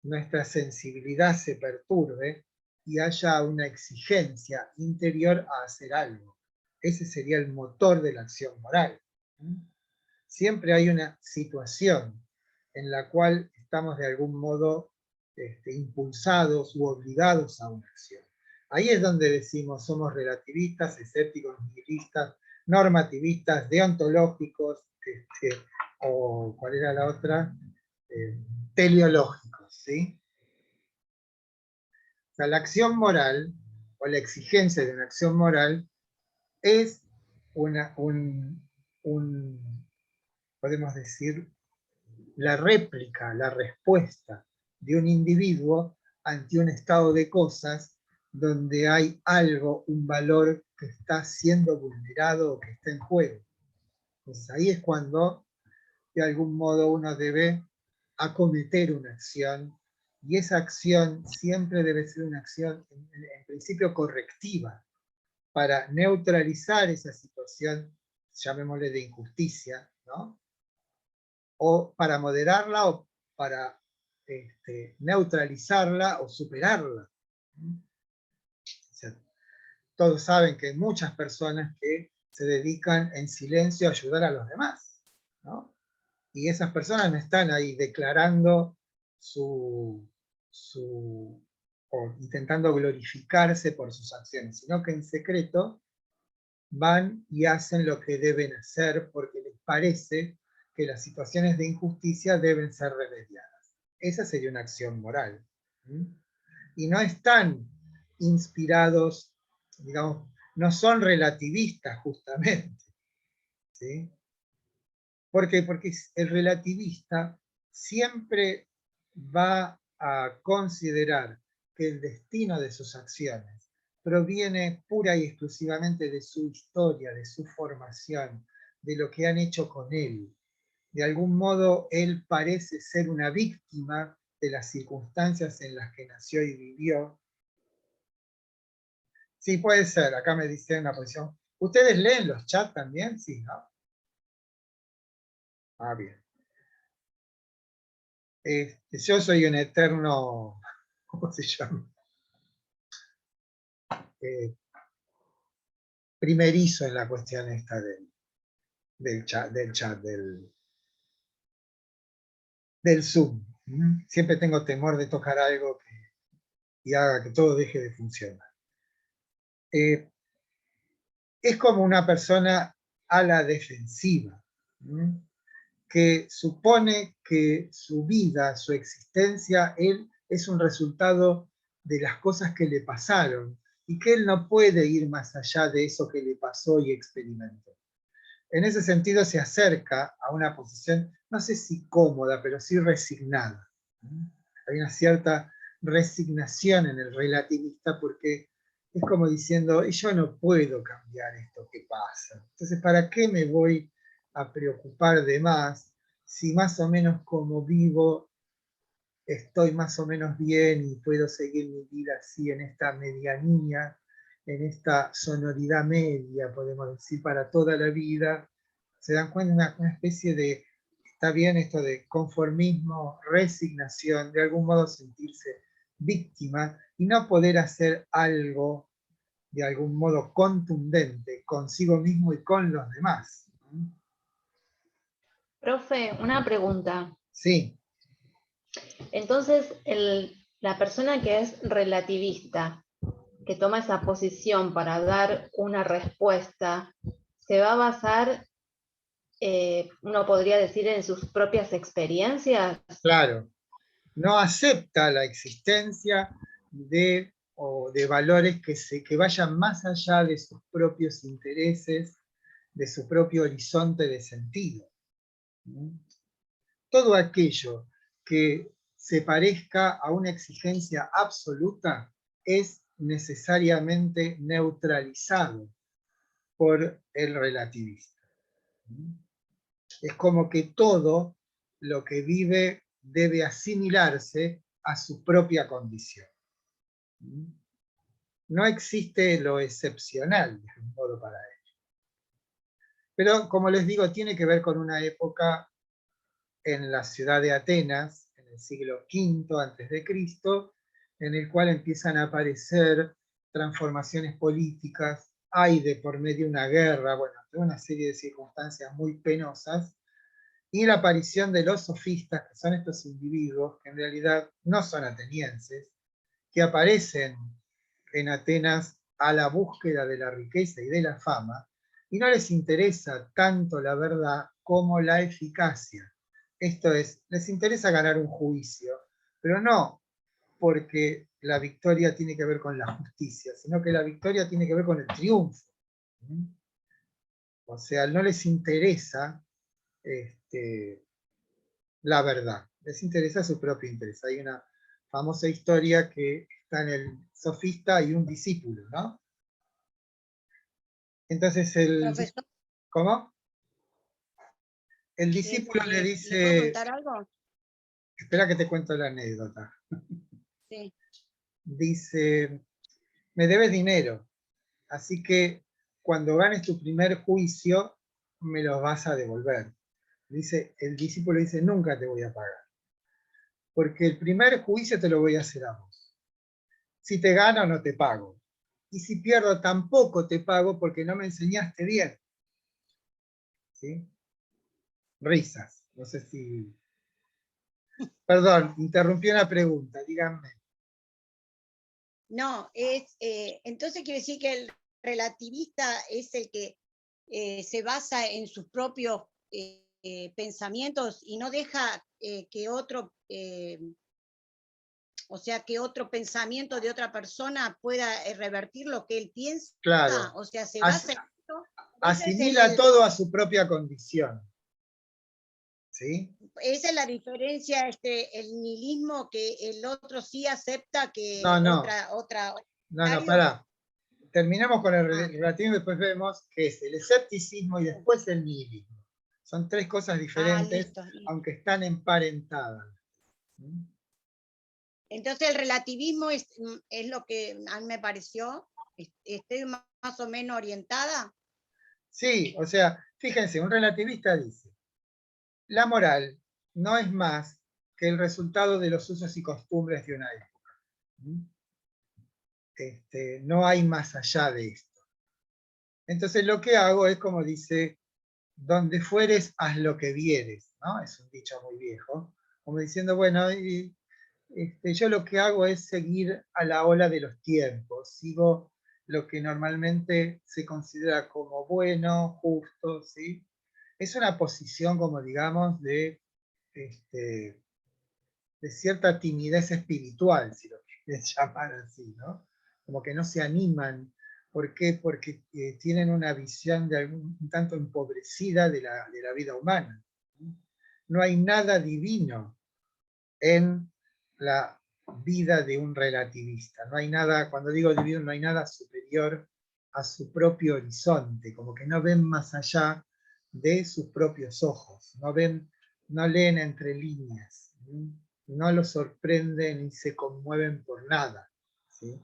nuestra sensibilidad se perturbe y haya una exigencia interior a hacer algo. Ese sería el motor de la acción moral. Siempre hay una situación en la cual estamos de algún modo impulsados u obligados a una acción. Ahí es donde decimos somos relativistas, escépticos, nihilistas, normativistas, deontológicos, o ¿cuál era la otra? Teleológicos, ¿sí? O sea, la acción moral, o la exigencia de una acción moral, es podemos decir, la réplica, la respuesta de un individuo ante un estado de cosas donde hay algo, un valor que está siendo vulnerado o que está en juego. Pues ahí es cuando, de algún modo, uno debe acometer una acción, y esa acción siempre debe ser una acción, en principio, correctiva, para neutralizar esa situación, llamémosle de injusticia, ¿no? O para moderarla, o para neutralizarla o superarla. O sea, todos saben que hay muchas personas que se dedican en silencio a ayudar a los demás, ¿no? Y esas personas no están ahí declarando o intentando glorificarse por sus acciones, sino que en secreto van y hacen lo que deben hacer porque les parece que las situaciones de injusticia deben ser remediadas. Esa sería una acción moral. Y no están inspirados, digamos, no son relativistas justamente. ¿Sí? ¿Por qué? Porque el relativista siempre va a considerar que el destino de sus acciones proviene pura y exclusivamente de su historia, de su formación, de lo que han hecho con él. De algún modo, él parece ser una víctima de las circunstancias en las que nació y vivió. Sí, puede ser, acá me dice una posición. ¿Ustedes leen los chats también? Sí, ¿no? Ah, bien. Yo soy un eterno, ¿cómo se llama? Primerizo en la cuestión esta del Zoom. Siempre tengo temor de tocar algo y haga que todo deje de funcionar. Es como una persona a la defensiva, que supone que su vida, su existencia, él es un resultado de las cosas que le pasaron, y que él no puede ir más allá de eso que le pasó y experimentó. En ese sentido se acerca a una posición, no sé si cómoda, pero sí resignada. Hay una cierta resignación en el relativista, porque es como diciendo, yo no puedo cambiar esto que pasa. Entonces, ¿para qué me voy a preocupar de más si más o menos como vivo estoy más o menos bien y puedo seguir mi vida así en esta medianía, en esta sonoridad media, podemos decir, para toda la vida? Se dan cuenta, una especie de, está bien esto de conformismo, resignación, de algún modo sentirse víctima y no poder hacer algo de algún modo contundente consigo mismo y con los demás. Profe, una pregunta. Sí. Entonces, la persona que es relativista, que toma esa posición para dar una respuesta, se va a basar, uno podría decir, en sus propias experiencias. Claro, no acepta la existencia o de valores que vayan más allá de sus propios intereses, de su propio horizonte de sentido. Todo aquello que se parezca a una exigencia absoluta es necesariamente neutralizado por el relativista. Es como que todo lo que vive debe asimilarse a su propia condición. No existe lo excepcional, de algún modo, para ello. Pero, como les digo, tiene que ver con una época en la ciudad de Atenas, en el siglo V a.C., en el cual empiezan a aparecer transformaciones políticas, hay de por medio una guerra, bueno, toda una serie de circunstancias muy penosas, y la aparición de los sofistas, que son estos individuos que en realidad no son atenienses, que aparecen en Atenas a la búsqueda de la riqueza y de la fama, y no les interesa tanto la verdad como la eficacia. Esto es, les interesa ganar un juicio, pero no porque la victoria tiene que ver con la justicia, sino que la victoria tiene que ver con el triunfo. O sea, no les interesa la verdad, les interesa su propio interés. Hay una famosa historia que está en el sofista y un discípulo, ¿no? Entonces Profesor, ¿cómo? El discípulo le ¿le puedo dice, contar algo? espera que te cuento la anécdota. Sí. Dice, me debes dinero, así que cuando ganes tu primer juicio, me los vas a devolver. Dice, el discípulo dice, nunca te voy a pagar, porque el primer juicio te lo voy a hacer a vos. Si te gano, no te pago. Y si pierdo, tampoco te pago porque no me enseñaste bien. ¿Sí? Risas. No sé si... Perdón, interrumpí una pregunta, díganme. No, entonces quiere decir que el relativista es el que se basa en sus propios pensamientos y no deja que otro, o sea, que otro pensamiento de otra persona pueda revertir lo que él piensa. Claro. O sea, se basa en esto. Asimila todo a su propia condición. ¿Sí? Esa es la diferencia, el nihilismo, que el otro sí acepta que otra. No, pará. Terminamos con el relativismo y después vemos qué es el escepticismo y después el nihilismo. Son tres cosas diferentes, Listo. aunque están emparentadas. Entonces el relativismo es lo que a mí me pareció. ¿Estoy más o menos orientada? Sí, o sea, fíjense, un relativista dice, la moral no es más que el resultado de los usos y costumbres de una época. No hay más allá de esto. Entonces lo que hago es, como dice donde fueres, haz lo que vieres, ¿no? Es un dicho muy viejo, como diciendo, bueno, yo lo que hago es seguir a la ola de los tiempos, sigo lo que normalmente se considera como bueno, justo, ¿sí? Es una posición, como digamos, de cierta timidez espiritual, si lo quieres llamar así, ¿no? Como que no se animan. ¿Por qué? Porque tienen una visión un tanto empobrecida de la vida humana. No hay nada divino en la vida de un relativista. No hay nada, cuando digo divino, no hay nada superior a su propio horizonte, como que no ven más allá de sus propios ojos, no leen entre líneas, no los sorprenden ni se conmueven por nada, ¿sí?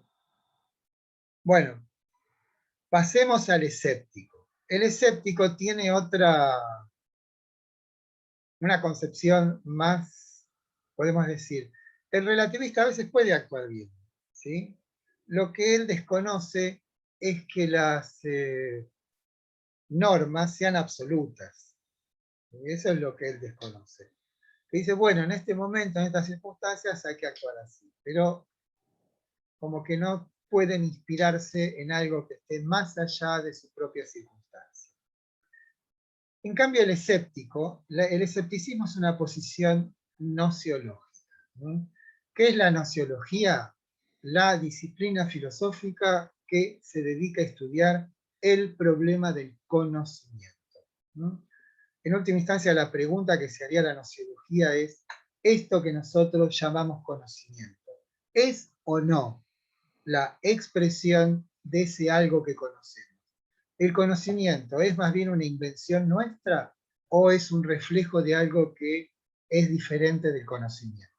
Bueno, pasemos al escéptico. El escéptico tiene una concepción más, podemos decir, el relativista a veces puede actuar bien, ¿sí? Lo que él desconoce es que las normas sean absolutas. ¿Sí? Eso es lo que él desconoce. Que dice, bueno, en este momento, en estas circunstancias, hay que actuar así. Pero como que no pueden inspirarse en algo que esté más allá de su propia circunstancia. En cambio, el escepticismo es una posición nociológica, ¿no? ¿Qué es la nociología? La disciplina filosófica que se dedica a estudiar el problema del conocimiento, ¿no? En última instancia, la pregunta que se haría la nociología es, ¿esto que nosotros llamamos conocimiento es o no la expresión de ese algo que conocemos? ¿El conocimiento es más bien una invención nuestra o es un reflejo de algo que es diferente del conocimiento?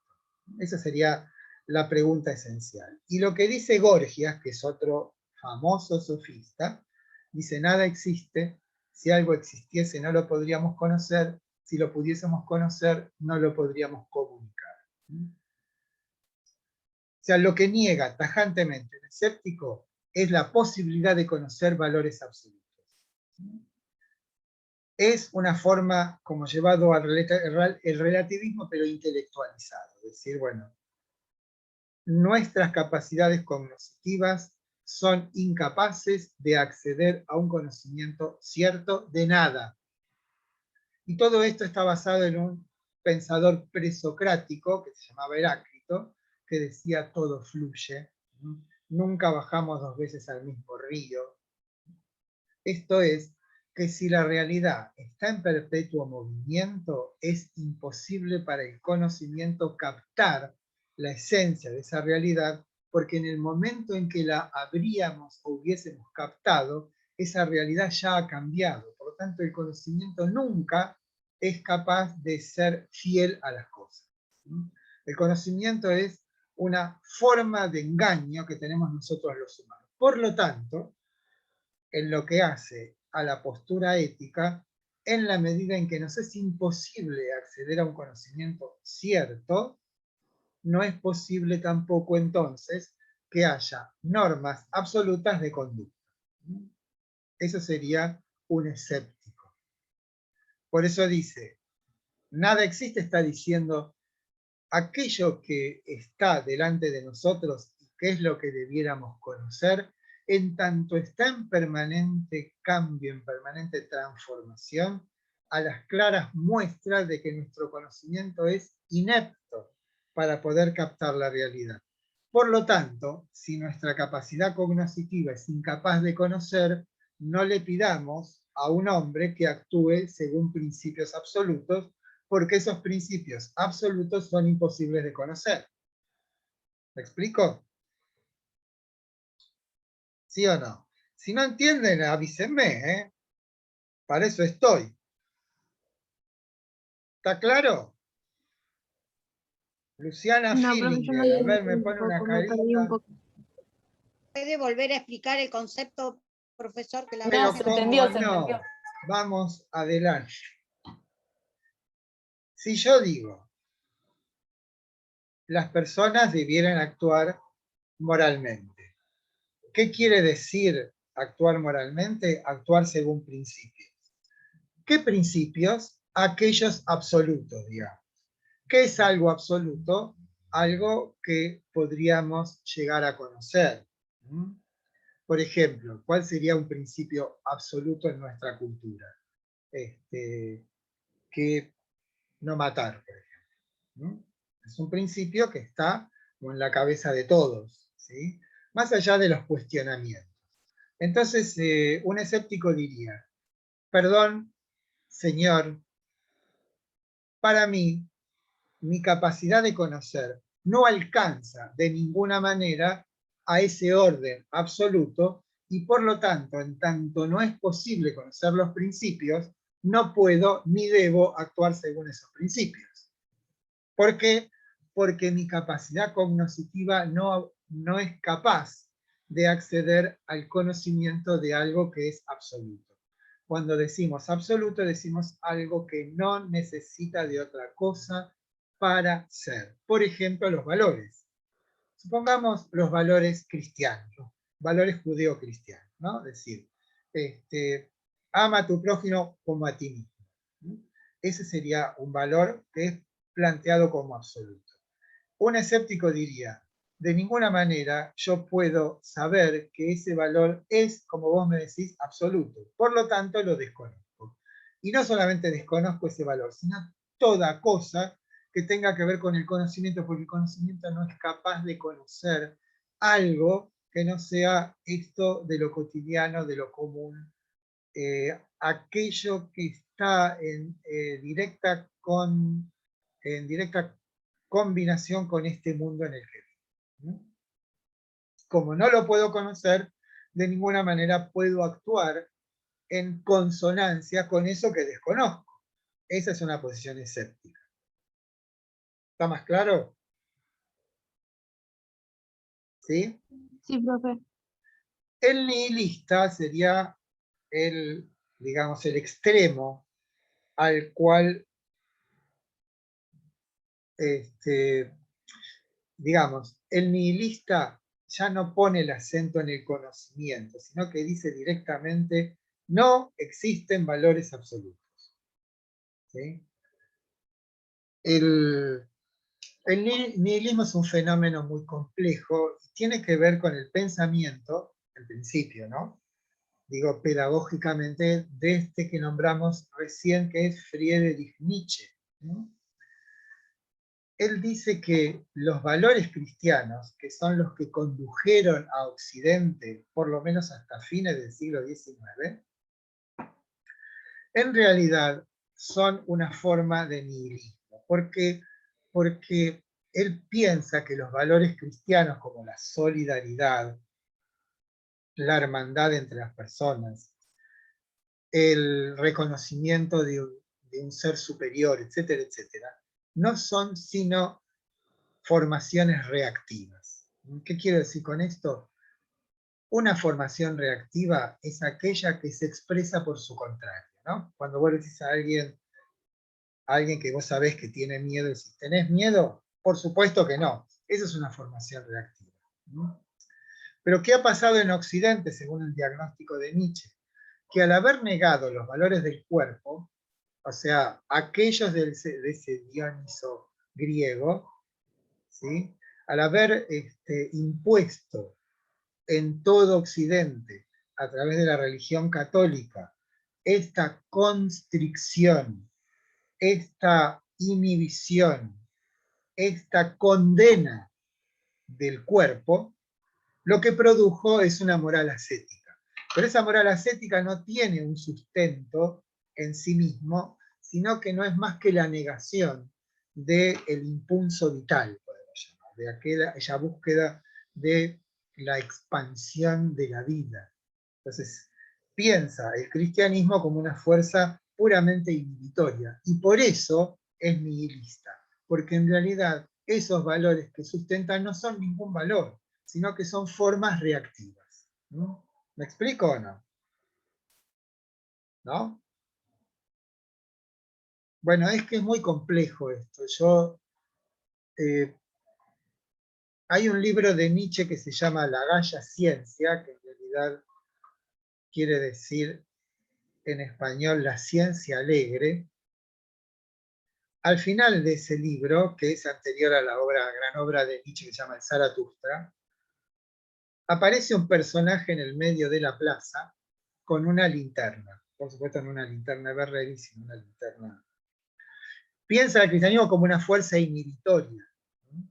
Esa sería la pregunta esencial. Y lo que dice Gorgias, que es otro famoso sofista, dice, nada existe, si algo existiese no lo podríamos conocer, si lo pudiésemos conocer no lo podríamos comunicar. O sea, lo que niega tajantemente el escéptico es la posibilidad de conocer valores absolutos. Es una forma como llevado al el relativismo, pero intelectualizado. Es decir, bueno, nuestras capacidades cognitivas son incapaces de acceder a un conocimiento cierto de nada. Y todo esto está basado en un pensador presocrático que se llamaba Heráclito, que decía todo fluye, nunca bajamos dos veces al mismo río. Esto es, que si la realidad está en perpetuo movimiento, es imposible para el conocimiento captar la esencia de esa realidad, porque en el momento en que la habríamos o hubiésemos captado, esa realidad ya ha cambiado. Por lo tanto, el conocimiento nunca es capaz de ser fiel a las cosas. El conocimiento es una forma de engaño que tenemos nosotros los humanos. Por lo tanto, en lo que hace a la postura ética, en la medida en que nos es imposible acceder a un conocimiento cierto, no es posible tampoco entonces que haya normas absolutas de conducta. Eso sería un escéptico. Por eso dice, nada existe, está diciendo, aquello que está delante de nosotros y que es lo que debiéramos conocer, en tanto está en permanente cambio, en permanente transformación, a las claras muestras de que nuestro conocimiento es inepto para poder captar la realidad. Por lo tanto, si nuestra capacidad cognitiva es incapaz de conocer, no le pidamos a un hombre que actúe según principios absolutos, porque esos principios absolutos son imposibles de conocer. ¿Me explico? ¿Sí o no? Si no entienden, avísenme, ¿eh? Para eso estoy. ¿Está claro? Luciana No, profe, yo Fillinger, me a ver, me un pone una poco, me perdí un carita. poco. ¿Puede volver a explicar el concepto, profesor? Que la Pero verdad se que no entendió, cómo se no. entendió. Vamos adelante. Si yo digo, las personas debieran actuar moralmente. ¿Qué quiere decir actuar moralmente? Actuar según principios. ¿Qué principios? Aquellos absolutos, digamos. ¿Qué es algo absoluto? Algo que podríamos llegar a conocer. ¿Mm? Por ejemplo, ¿cuál sería un principio absoluto en nuestra cultura? Que no matar, por ejemplo. ¿Mm? Es un principio que está en la cabeza de todos, ¿sí? Más allá de los cuestionamientos. Entonces, un escéptico diría, perdón, señor, para mí, mi capacidad de conocer no alcanza de ninguna manera a ese orden absoluto y por lo tanto, en tanto no es posible conocer los principios, no puedo ni debo actuar según esos principios. ¿Por qué? Porque mi capacidad cognoscitiva no es capaz de acceder al conocimiento de algo que es absoluto. Cuando decimos absoluto, decimos algo que no necesita de otra cosa para ser. Por ejemplo, los valores. Supongamos los valores cristianos, los valores judeo-cristianos, ¿no? Es decir, ama a tu prójimo como a ti mismo. Ese sería un valor que es planteado como absoluto. Un escéptico diría, de ninguna manera yo puedo saber que ese valor es, como vos me decís, absoluto. Por lo tanto, lo desconozco. Y no solamente desconozco ese valor, sino toda cosa que tenga que ver con el conocimiento, porque el conocimiento no es capaz de conocer algo que no sea esto de lo cotidiano, de lo común, aquello que está en directa combinación con este mundo en el que vivo. Como no lo puedo conocer, de ninguna manera puedo actuar en consonancia con eso que desconozco. Esa es una posición escéptica. ¿Está más claro? ¿Sí? Sí, profe. El nihilista sería digamos, el extremo al cual digamos, el nihilista ya no pone el acento en el conocimiento, sino que dice directamente, no existen valores absolutos. ¿Sí? El nihilismo es un fenómeno muy complejo y tiene que ver con el pensamiento, en principio, ¿no? Digo, pedagógicamente, de este que nombramos recién, que es Friedrich Nietzsche, ¿no? Él dice que los valores cristianos, que son los que condujeron a Occidente, por lo menos hasta fines del siglo XIX, en realidad son una forma de nihilismo. Porque él piensa que los valores cristianos como la solidaridad, la hermandad entre las personas, el reconocimiento de un ser superior, etcétera, etcétera, no son sino formaciones reactivas. ¿Qué quiero decir con esto? Una formación reactiva es aquella que se expresa por su contrario, ¿no? Cuando vos le decís a alguien que vos sabés que tiene miedo, y decís, ¿tenés miedo? Por supuesto que no. Esa es una formación reactiva, ¿no? Pero ¿qué ha pasado en Occidente, según el diagnóstico de Nietzsche? Que al haber negado los valores del cuerpo, o sea, aquellos de ese Dioniso griego, ¿sí? Al haber impuesto en todo Occidente, a través de la religión católica, esta constricción, esta inhibición, esta condena del cuerpo, lo que produjo es una moral ascética. Pero esa moral ascética no tiene un sustento en sí mismo, sino que no es más que la negación del impulso vital, podemos llamar, de aquella búsqueda de la expansión de la vida. Entonces, piensa el cristianismo como una fuerza puramente inhibitoria, y por eso es nihilista, porque en realidad esos valores que sustentan no son ningún valor, sino que son formas reactivas. ¿No? ¿Me explico o no? ¿No? Bueno, es que es muy complejo esto. Hay un libro de Nietzsche que se llama La Gaya Ciencia, que en realidad quiere decir en español La ciencia alegre, al final de ese libro, que es anterior a la gran obra de Nietzsche que se llama El Zaratustra, aparece un personaje en el medio de la plaza con una linterna. Por supuesto, no una linterna verde, sino una linterna. Piensa el cristianismo como una fuerza inhibitoria, ¿no?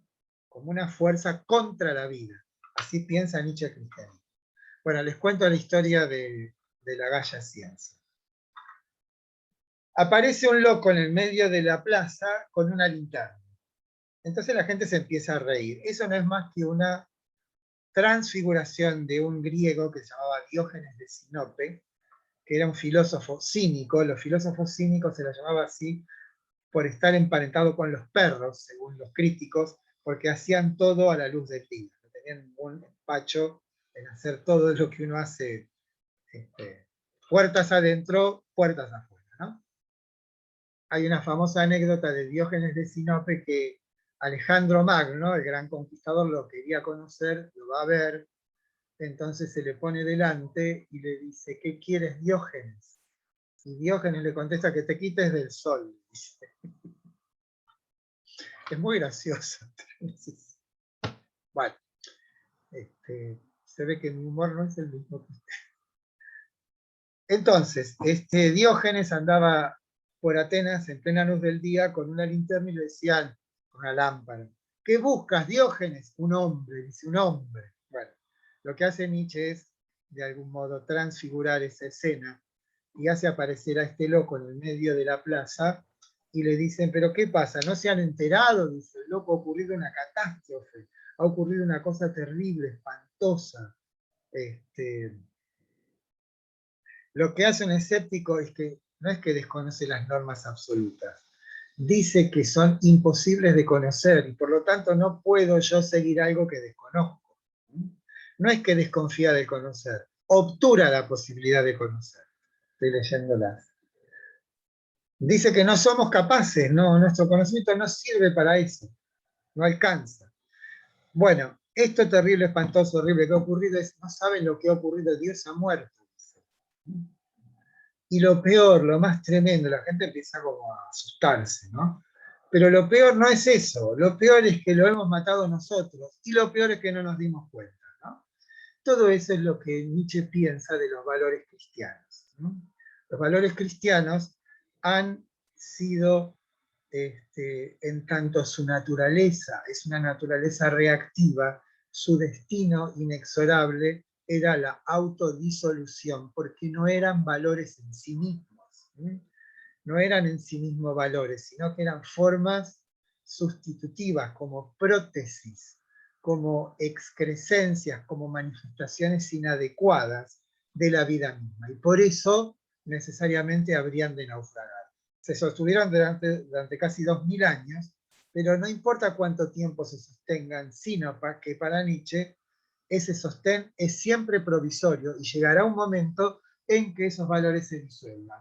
Como una fuerza contra la vida. Así piensa Nietzsche el cristianismo. Bueno, les cuento la historia de la Gaia Ciencia. Aparece un loco en el medio de la plaza con una linterna. Entonces la gente se empieza a reír. Eso no es más que una transfiguración de un griego que se llamaba Diógenes de Sinope, que era un filósofo cínico. Los filósofos cínicos se los llamaba así por estar emparentado con los perros, según los críticos, porque hacían todo a la luz del día. No tenían un empacho en hacer todo lo que uno hace, puertas adentro, puertas afuera, ¿no? Hay una famosa anécdota de Diógenes de Sinope que Alejandro Magno, el gran conquistador, lo quería conocer, lo va a ver, entonces se le pone delante y le dice, ¿qué quieres, Diógenes? Y Diógenes le contesta que te quites del sol, dice. Es muy gracioso. Bueno, se ve que mi humor no es el mismo que usted. Entonces, Diógenes andaba por Atenas en plena luz del día con una linterna y le decían, con una lámpara, ¿qué buscas, Diógenes? Un hombre, dice, un hombre. Bueno, lo que hace Nietzsche es, de algún modo, transfigurar esa escena y hace aparecer a este loco en el medio de la plaza y le dicen, ¿pero qué pasa? ¿No se han enterado? Dice, el loco, ha ocurrido una catástrofe, ha ocurrido una cosa terrible, espantosa. Lo que hace un escéptico es que no es que desconoce las normas absolutas, dice que son imposibles de conocer y por lo tanto no puedo yo seguir algo que desconozco. No es que desconfía de conocer, obtura la posibilidad de conocer. Estoy leyéndolas. Dice que no somos capaces, no, nuestro conocimiento no sirve para eso, no alcanza. Bueno, esto terrible, espantoso, horrible que ha ocurrido es, no saben lo que ha ocurrido, Dios ha muerto. Y lo peor, lo más tremendo, la gente empieza como a asustarse, ¿no? Pero lo peor no es eso, lo peor es que lo hemos matado nosotros, y lo peor es que no nos dimos cuenta, ¿no? Todo eso es lo que Nietzsche piensa de los valores cristianos, ¿no? Los valores cristianos han sido, en tanto su naturaleza es una naturaleza reactiva, su destino inexorable era la autodisolución, porque no eran valores en sí mismos, ¿sí? No eran en sí mismos valores, sino que eran formas sustitutivas, como prótesis, como excrescencias, como manifestaciones inadecuadas de la vida misma. Y por eso necesariamente habrían de naufragar. Se sostuvieron durante casi 2000 años, pero no importa cuánto tiempo se sostengan, sino que para Nietzsche ese sostén es siempre provisorio y llegará un momento en que esos valores se disuelvan.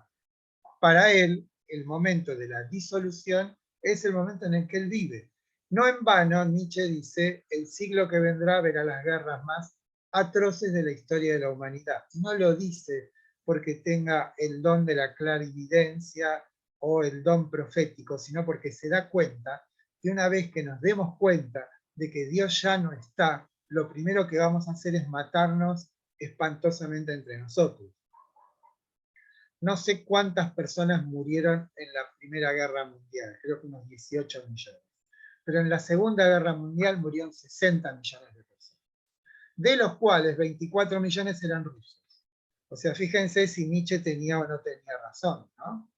Para él, el momento de la disolución es el momento en el que él vive. No en vano, Nietzsche dice, el siglo que vendrá verá las guerras más atroces de la historia de la humanidad. Y no lo dice porque tenga el don de la clarividencia o el don profético, sino porque se da cuenta que una vez que nos demos cuenta de que Dios ya no está, lo primero que vamos a hacer es matarnos espantosamente entre nosotros. No sé cuántas personas murieron en la Primera Guerra Mundial, creo que unos 18 millones. Pero en la Segunda Guerra Mundial murieron 60 millones de personas, de los cuales 24 millones eran rusos. O sea, fíjense si Nietzsche tenía o no tenía razón, ¿no?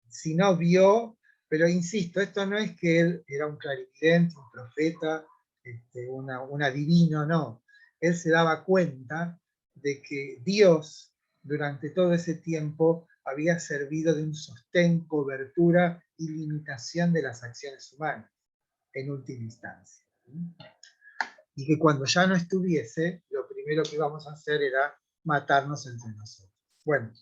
Si no vio, pero insisto, esto no es que él era un clarividente, un profeta, un adivino, no. Él se daba cuenta de que Dios, durante todo ese tiempo, había servido de un sostén, cobertura y limitación de las acciones humanas, en última instancia. Y que cuando ya no estuviese, lo primero que íbamos a hacer era matarnos entre nosotros. Bueno,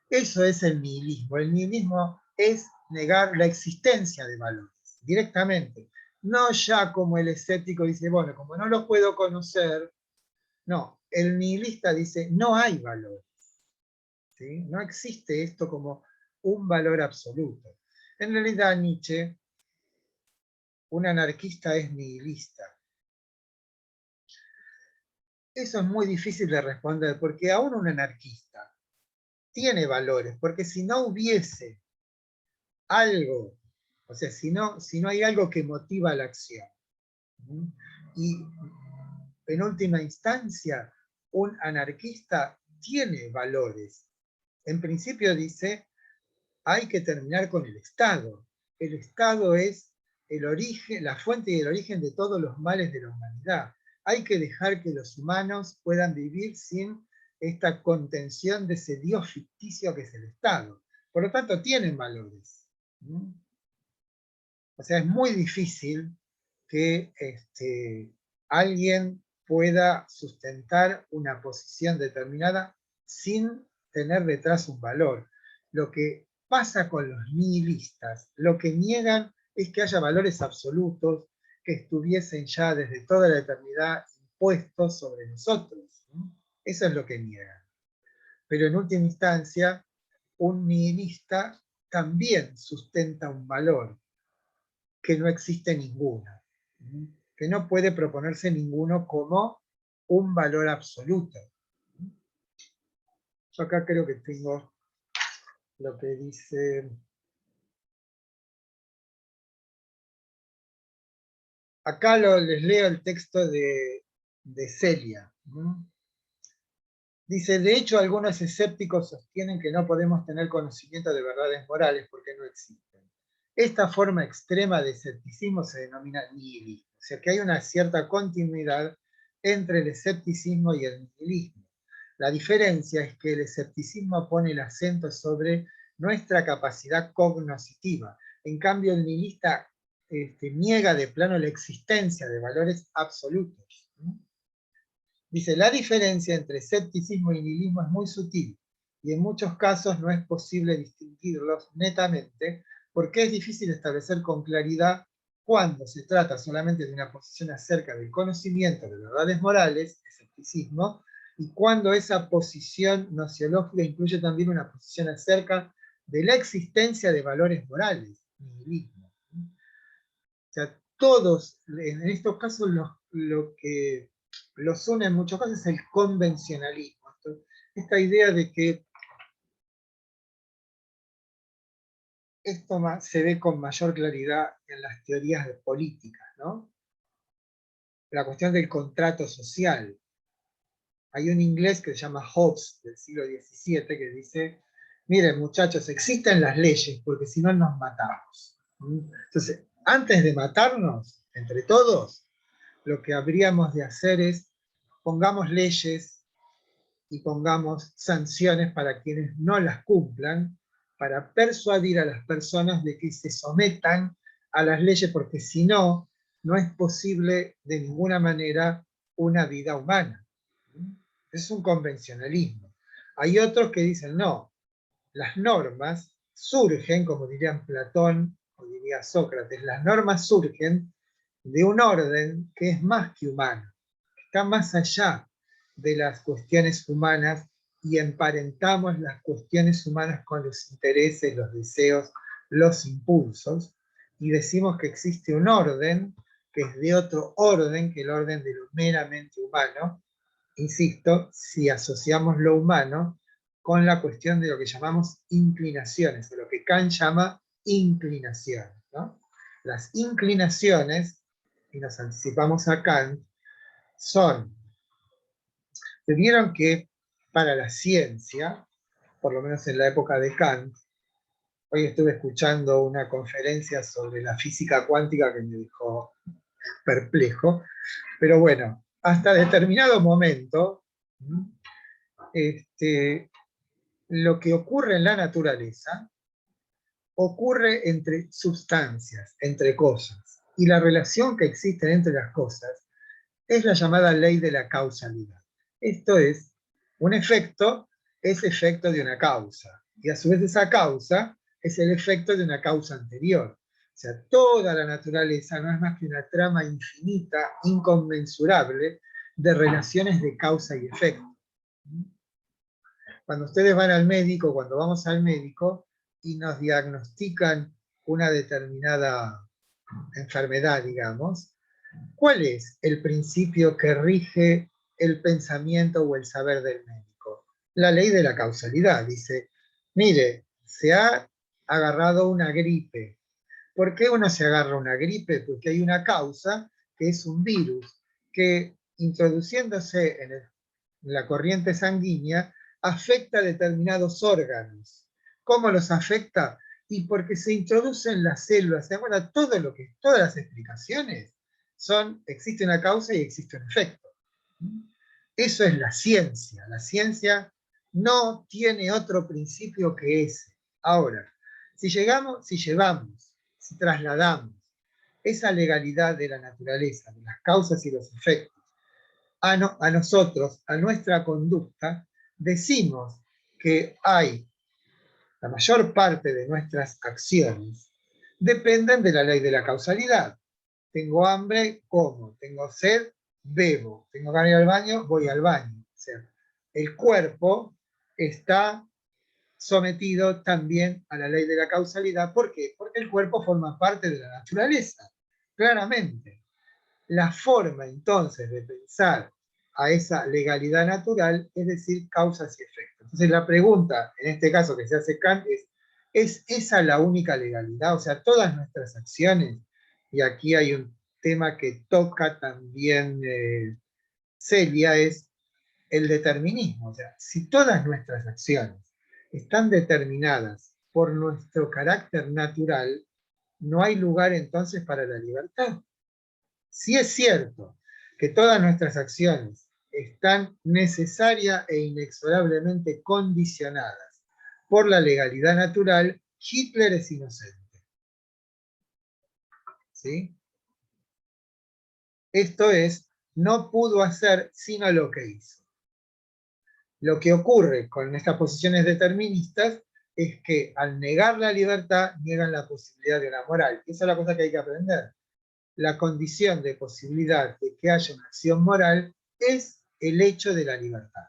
eso es el nihilismo. El nihilismo es negar la existencia de valores, directamente. No ya como el escéptico dice, bueno, como no los puedo conocer, no. El nihilista dice, no hay valores. ¿sí? No existe esto como un valor absoluto. En realidad, Nietzsche, un anarquista es nihilista. Eso es muy difícil de responder, porque aún un anarquista tiene valores, porque si no hubiese algo, o sea, si no hay algo que motiva la acción, ¿sí? Y en última instancia, un anarquista tiene valores. En principio dice, hay que terminar con el Estado. El Estado es el origen, la fuente y el origen de todos los males de la humanidad. Hay que dejar que los humanos puedan vivir sin esta contención de ese Dios ficticio que es el Estado. Por lo tanto, tienen valores. O sea, es muy difícil que alguien pueda sustentar una posición determinada sin tener detrás un valor. Lo que pasa con los nihilistas, lo que niegan es que haya valores absolutos que estuviesen ya desde toda la eternidad impuestos sobre nosotros, ¿no? Eso es lo que niegan. Pero en última instancia, un nihilista también sustenta un valor, que no existe ninguno, que no puede proponerse ninguno como un valor absoluto. Yo acá creo que tengo lo que dice... Acá les leo el texto de Celia. Dice, de hecho, algunos escépticos sostienen que no podemos tener conocimiento de verdades morales porque no existen. Esta forma extrema de escepticismo se denomina nihilismo. O sea que hay una cierta continuidad entre el escepticismo y el nihilismo. La diferencia es que el escepticismo pone el acento sobre nuestra capacidad cognoscitiva. En cambio, el nihilista niega de plano la existencia de valores absolutos. Dice, la diferencia entre escepticismo y nihilismo es muy sutil y en muchos casos no es posible distinguirlos netamente porque es difícil establecer con claridad cuando se trata solamente de una posición acerca del conocimiento de verdades morales, escepticismo, y cuando esa posición nociológica incluye también una posición acerca de la existencia de valores morales, nihilismo. O sea, todos, en estos casos, lo que los une en muchos casos es el convencionalismo. Esta idea de que esto se ve con mayor claridad en las teorías políticas, ¿no? La cuestión del contrato social. Hay un inglés que se llama Hobbes, del siglo XVII, que dice, miren muchachos, existen las leyes, porque si no nos matamos. Entonces, antes de matarnos, entre todos, lo que habríamos de hacer es, pongamos leyes y pongamos sanciones para quienes no las cumplan, para persuadir a las personas de que se sometan a las leyes, porque si no, no es posible de ninguna manera una vida humana. Es un convencionalismo. Hay otros que dicen, no, las normas surgen, como dirían Platón o diría Sócrates, las normas surgen de un orden que es más que humano, que está más allá de las cuestiones humanas y emparentamos las cuestiones humanas con los intereses, los deseos, los impulsos, y decimos que existe un orden que es de otro orden que el orden de lo meramente humano, insisto, si asociamos lo humano con la cuestión de lo que llamamos inclinaciones, o lo que Kant llama inclinaciones, ¿no? Las inclinaciones, y nos anticipamos a Kant, son, vieron que para la ciencia, por lo menos en la época de Kant, hoy estuve escuchando una conferencia sobre la física cuántica que me dejó perplejo, pero bueno, hasta determinado momento, lo que ocurre en la naturaleza ocurre entre sustancias, entre cosas, y la relación que existe entre las cosas es la llamada ley de la causalidad. Esto es, un efecto es efecto de una causa, y a su vez esa causa es el efecto de una causa anterior. O sea, toda la naturaleza no es más que una trama infinita, inconmensurable, de relaciones de causa y efecto. Cuando ustedes van al médico, cuando vamos al médico y nos diagnostican una determinada enfermedad, digamos, ¿cuál es el principio que rige el pensamiento o el saber del médico? La ley de la causalidad. Dice, mire, se ha agarrado una gripe. ¿Por qué uno se agarra una gripe? Porque hay una causa, que es un virus, que introduciéndose en la corriente sanguínea, afecta determinados órganos. ¿Cómo los afecta? Y porque se introduce en las células. Bueno, todas las explicaciones son, existe una causa y existe un efecto. Eso es la ciencia. La ciencia no tiene otro principio que ese. Ahora, si trasladamos esa legalidad de la naturaleza, de las causas y los efectos, a nosotros, a nuestra conducta, decimos que la mayor parte de nuestras acciones dependen de la ley de la causalidad. Tengo hambre, como. Tengo sed, bebo. Tengo ganas de ir al baño, voy al baño. O sea, el cuerpo está sometido también a la ley de la causalidad. ¿Por qué? Porque el cuerpo forma parte de la naturaleza, claramente. La forma entonces de pensar a esa legalidad natural es decir, causas y efectos. Entonces la pregunta, en este caso que se hace Kant, ¿es esa la única legalidad? O sea, todas nuestras acciones, y aquí hay un tema que toca también Celia, es el determinismo. O sea, si todas nuestras acciones están determinadas por nuestro carácter natural, no hay lugar entonces para la libertad. Si es cierto que todas nuestras acciones están necesaria e inexorablemente condicionadas por la legalidad natural, Hitler es inocente. ¿Sí? Esto es, no pudo hacer sino lo que hizo. Lo que ocurre con estas posiciones deterministas es que al negar la libertad, niegan la posibilidad de una moral. Esa es la cosa que hay que aprender. La condición de posibilidad de que haya una acción moral es el hecho de la libertad.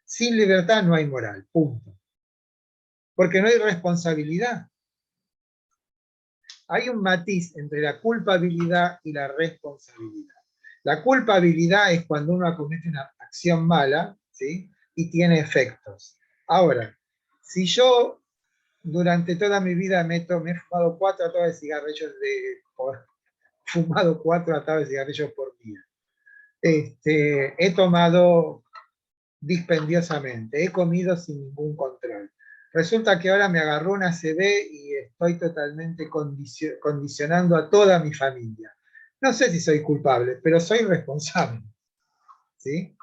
Sin libertad no hay moral, punto. Porque no hay responsabilidad. Hay un matiz entre la culpabilidad y la responsabilidad. La culpabilidad es cuando uno comete una acción mala, ¿sí? Y tiene efectos. Ahora, si yo durante toda mi vida me he fumado 4 atados de cigarrillos fumado 4 atados de cigarrillos por día. He tomado dispendiosamente, he comido sin ningún control. Resulta que ahora me agarró una ACV y estoy totalmente condicionando a toda mi familia. No sé si soy culpable, pero soy responsable. ¿Sí?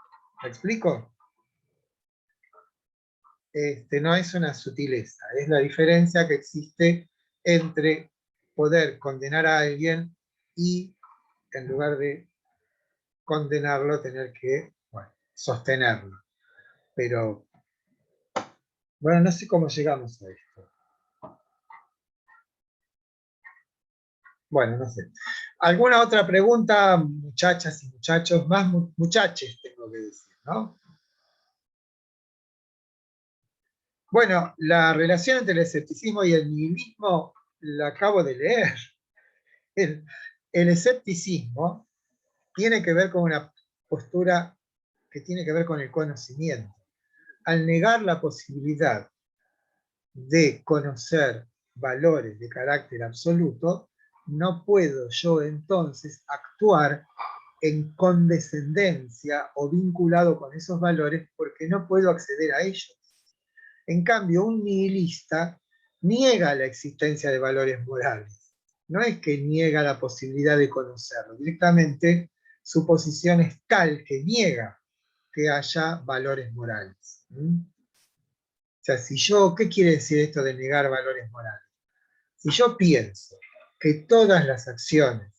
¿Me explico? No es una sutileza, es la diferencia que existe entre poder condenar a alguien y, en lugar de condenarlo, tener que, bueno, sostenerlo. Pero, bueno, no sé cómo llegamos a esto. Bueno, no sé. ¿Alguna otra pregunta, muchachas y muchachos? Más muchaches tengo que decir, ¿no? Bueno, la relación entre el escepticismo y el nihilismo la acabo de leer. El escepticismo tiene que ver con una postura que tiene que ver con el conocimiento. Al negar la posibilidad de conocer valores de carácter absoluto, no puedo yo entonces actuar en condescendencia o vinculado con esos valores porque no puedo acceder a ellos. En cambio, un nihilista niega la existencia de valores morales. No es que niega la posibilidad de conocerlo, directamente su posición es tal que niega que haya valores morales. O sea, ¿qué quiere decir esto de negar valores morales? Si yo pienso que todas las acciones,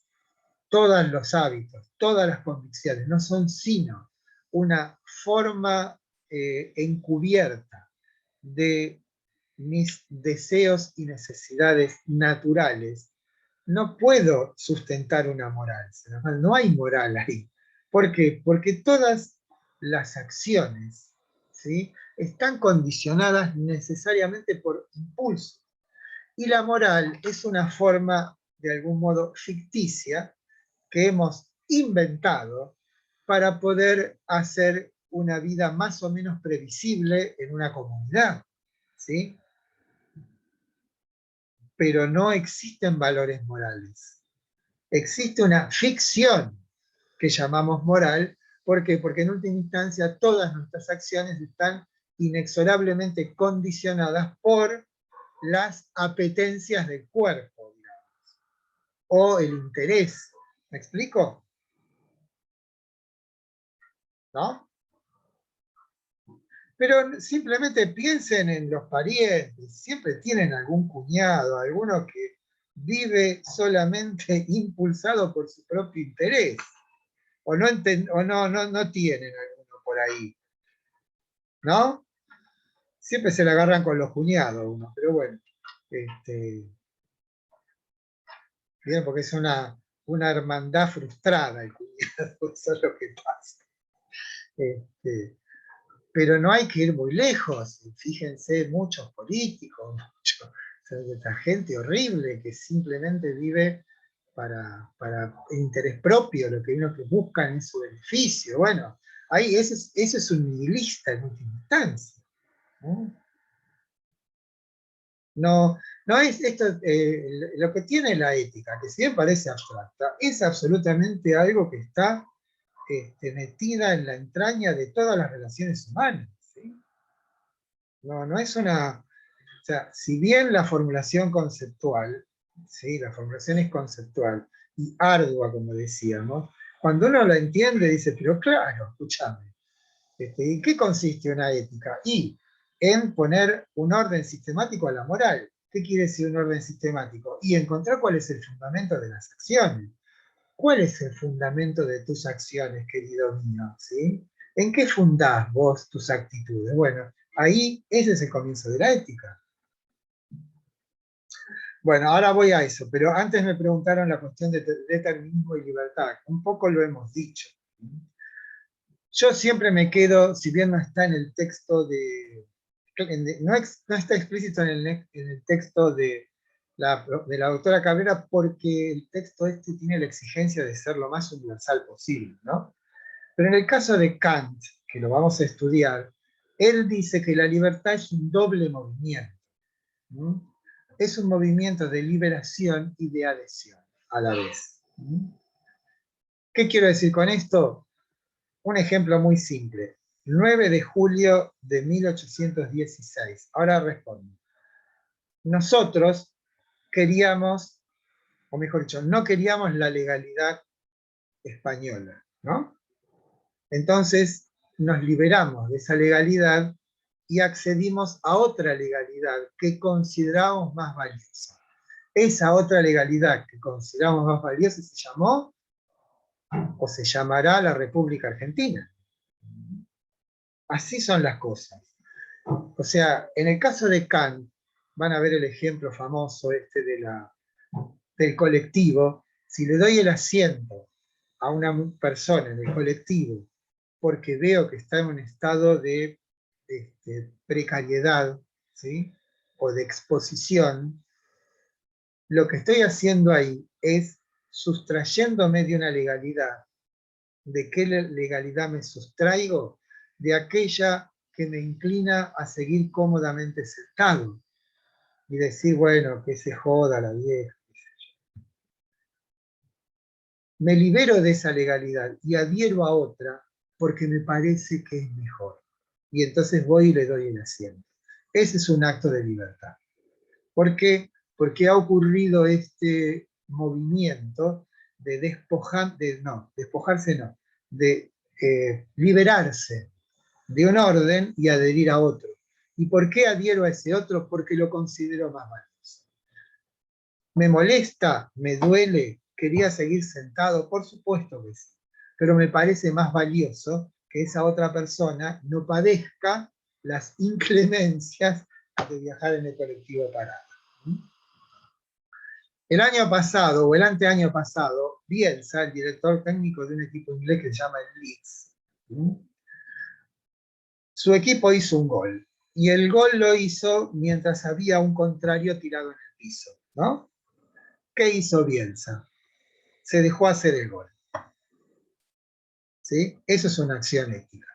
todos los hábitos, todas las convicciones no son sino una forma encubierta de mis deseos y necesidades naturales, no puedo sustentar una moral. No hay moral ahí. ¿Por qué? Porque todas las acciones, ¿sí?, están condicionadas necesariamente por impulsos. Y la moral es una forma, de algún modo, ficticia, que hemos inventado para poder hacer una vida más o menos previsible en una comunidad, ¿sí? Pero no existen valores morales. Existe una ficción que llamamos moral. ¿Por qué? Porque en última instancia todas nuestras acciones están inexorablemente condicionadas por las apetencias del cuerpo, digamos, o el interés. ¿Me explico? ¿No? Pero simplemente piensen en los parientes, siempre tienen algún cuñado, alguno que vive solamente impulsado por su propio interés, o no tienen alguno por ahí, ¿no? Siempre se le agarran con los cuñados uno, pero bueno, bien, porque es una hermandad frustrada el cuñado, eso es lo que pasa. Pero no hay que ir muy lejos, fíjense, muchos políticos, esta gente horrible que simplemente vive para interés propio, lo que uno que buscan es su beneficio. Bueno, ahí ese es un nihilista en última instancia. No es esto, lo que tiene la ética, que si bien parece abstracta, es absolutamente algo que está metida en la entraña de todas las relaciones humanas, ¿sí? No es una... O sea, si bien la formulación conceptual, ¿sí? La formulación es conceptual y ardua, como decíamos, cuando uno la entiende dice, pero claro, escúchame, ¿en qué consiste una ética? Y en poner un orden sistemático a la moral. ¿Qué quiere decir un orden sistemático? Y encontrar cuál es el fundamento de las acciones. ¿Cuál es el fundamento de tus acciones, querido mío? ¿Sí? ¿En qué fundás vos tus actitudes? Bueno, ahí ese es el comienzo de la ética. Bueno, ahora voy a eso, pero antes me preguntaron la cuestión de determinismo y libertad. Un poco lo hemos dicho. Yo siempre me quedo, si bien no está en el texto no está explícito en el texto de la doctora Cabrera, porque el texto tiene la exigencia de ser lo más universal posible, ¿no? Pero en el caso de Kant, que lo vamos a estudiar, él dice que la libertad es un doble movimiento, ¿no? Es un movimiento de liberación y de adhesión a la vez. ¿Qué quiero decir con esto? Un ejemplo muy simple. 9 de julio de 1816. Ahora respondo. Nosotros queríamos, o mejor dicho, no queríamos la legalidad española, ¿no? Entonces nos liberamos de esa legalidad y accedimos a otra legalidad que consideramos más valiosa. Esa otra legalidad que consideramos más valiosa se llamó, o se llamará, la República Argentina. Así son las cosas. O sea, en el caso de Kant, van a ver el ejemplo famoso del colectivo. Si le doy el asiento a una persona en el colectivo porque veo que está en un estado de precariedad, ¿sí? O de exposición, lo que estoy haciendo ahí es sustrayéndome de una legalidad. ¿De qué legalidad me sustraigo? De aquella que me inclina a seguir cómodamente sentado y decir, bueno, que se joda la vieja. Me libero de esa legalidad y adhiero a otra porque me parece que es mejor. Y entonces voy y le doy el asiento. Ese es un acto de libertad. ¿Por qué? Porque ha ocurrido este movimiento de liberarse de un orden y adherir a otro. ¿Y por qué adhiero a ese otro? Porque lo considero más valioso. ¿Me molesta? ¿Me duele? ¿Quería seguir sentado? Por supuesto que sí. Pero me parece más valioso que esa otra persona no padezca las inclemencias de viajar en el colectivo parado. El año pasado, o el anteaño pasado, Bielsa, el director técnico de un equipo inglés que se llama el Leeds, Su equipo hizo un gol, y el gol lo hizo mientras había un contrario tirado en el piso, ¿no? ¿Qué hizo Bielsa? Se dejó hacer el gol. ¿Sí? Eso es una acción ética.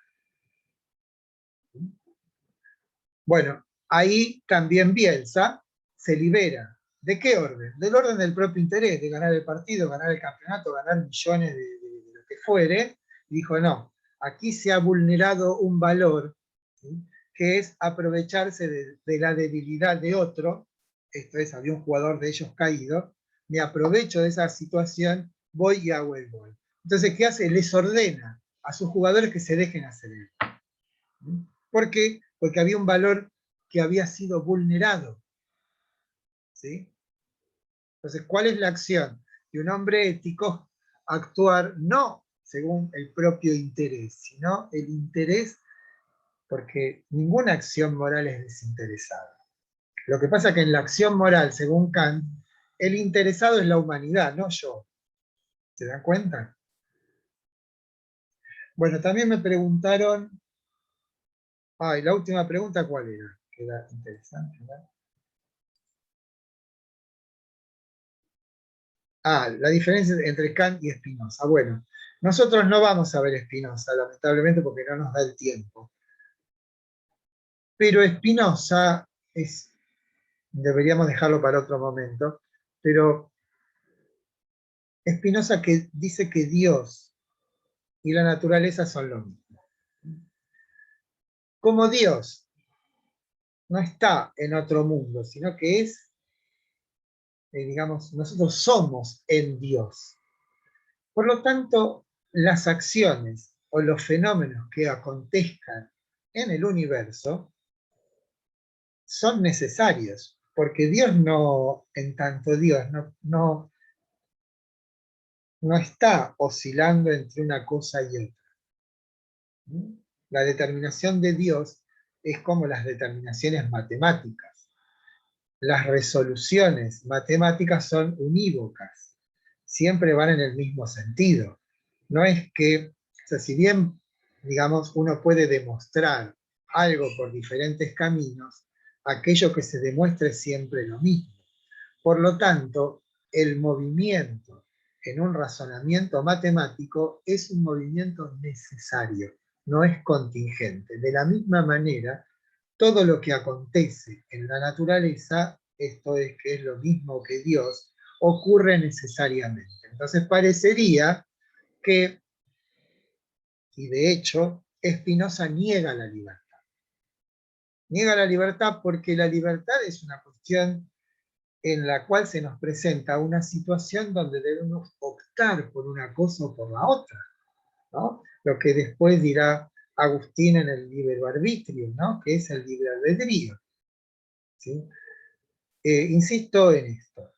Bueno, ahí también Bielsa se libera. ¿De qué orden? Del orden del propio interés, de ganar el partido, ganar el campeonato, ganar millones de lo que fuere. Y dijo, no, aquí se ha vulnerado un valor, ¿sí?, que es aprovecharse de la debilidad de otro. Esto es, había un jugador de ellos caído, me aprovecho de esa situación, voy y hago el gol. Entonces, ¿qué hace? Les ordena a sus jugadores que se dejen hacer el gol. ¿Por qué? Porque había un valor que había sido vulnerado. ¿Sí? Entonces, ¿cuál es la acción? De un hombre ético actuar no según el propio interés, sino el interés, porque ninguna acción moral es desinteresada. Lo que pasa es que en la acción moral, según Kant, el interesado es la humanidad, no yo. ¿Se dan cuenta? Bueno, también me preguntaron, y la última pregunta, ¿cuál era? Que era interesante, ¿verdad? La diferencia entre Kant y Spinoza. Bueno, nosotros no vamos a ver Spinoza, lamentablemente, porque no nos da el tiempo. Pero Spinoza deberíamos dejarlo para otro momento, pero Spinoza que dice que Dios y la naturaleza son lo mismo. Como Dios no está en otro mundo, sino que es, digamos, nosotros somos en Dios. Por lo tanto, las acciones o los fenómenos que acontezcan en el universo son necesarios, porque Dios no, en tanto Dios, no está oscilando entre una cosa y otra. La determinación de Dios es como las determinaciones matemáticas. Las resoluciones matemáticas son unívocas, siempre van en el mismo sentido. No es que, o sea, si bien, digamos, uno puede demostrar algo por diferentes caminos, aquello que se demuestra es siempre lo mismo. Por lo tanto, el movimiento en un razonamiento matemático es un movimiento necesario, no es contingente. De la misma manera, todo lo que acontece en la naturaleza, esto es que es lo mismo que Dios, ocurre necesariamente. Entonces parecería que, y de hecho, Spinoza niega la libertad. Niega la libertad porque la libertad es una cuestión en la cual se nos presenta una situación donde debemos optar por una cosa o por la otra, ¿no? Lo que después dirá Agustín en el libre arbitrio, ¿no? Que es el libre albedrío. ¿Sí? Insisto en esto.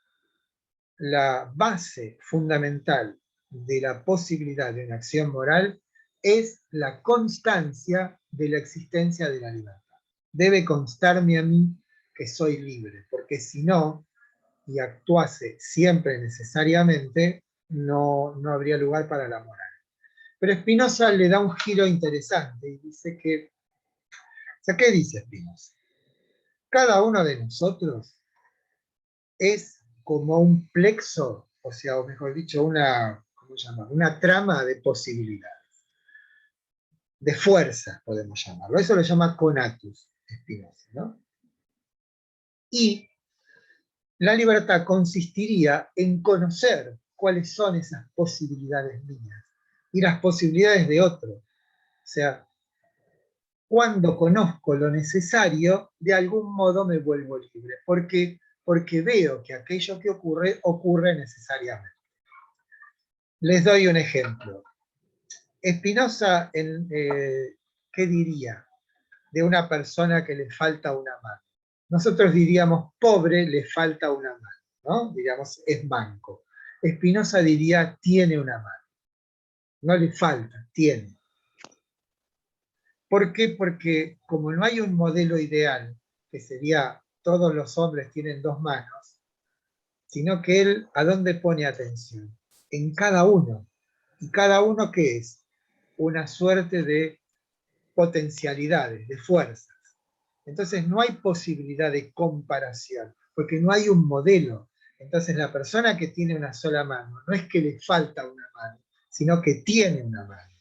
La base fundamental de la posibilidad de una acción moral es la constancia de la existencia de la libertad. Debe constarme a mí que soy libre, porque si no, y actuase siempre necesariamente, no habría lugar para la moral. Pero Spinoza le da un giro interesante y dice que, o sea, ¿qué dice Spinoza? Cada uno de nosotros es como un plexo, o sea, o mejor dicho, una trama de posibilidades, de fuerza, podemos llamarlo. Eso lo llama conatus, Spinoza, ¿no? Y la libertad consistiría en conocer cuáles son esas posibilidades mías y las posibilidades de otro. O sea, cuando conozco lo necesario, de algún modo me vuelvo libre. ¿Por qué? Porque veo que aquello que ocurre, ocurre necesariamente. Les doy un ejemplo. Spinoza, ¿qué diría de una persona que le falta una mano? Nosotros diríamos, pobre, le falta una mano, ¿no? Diríamos, es manco. Spinoza diría, tiene una mano. No le falta, tiene. ¿Por qué? Porque como no hay un modelo ideal, que sería todos los hombres tienen dos manos, sino que él, ¿a dónde pone atención? En cada uno. ¿Y cada uno qué es? Una suerte de potencialidades, de fuerzas. Entonces no hay posibilidad de comparación, porque no hay un modelo. Entonces la persona que tiene una sola mano, no es que le falta una mano, sino que tiene una mano.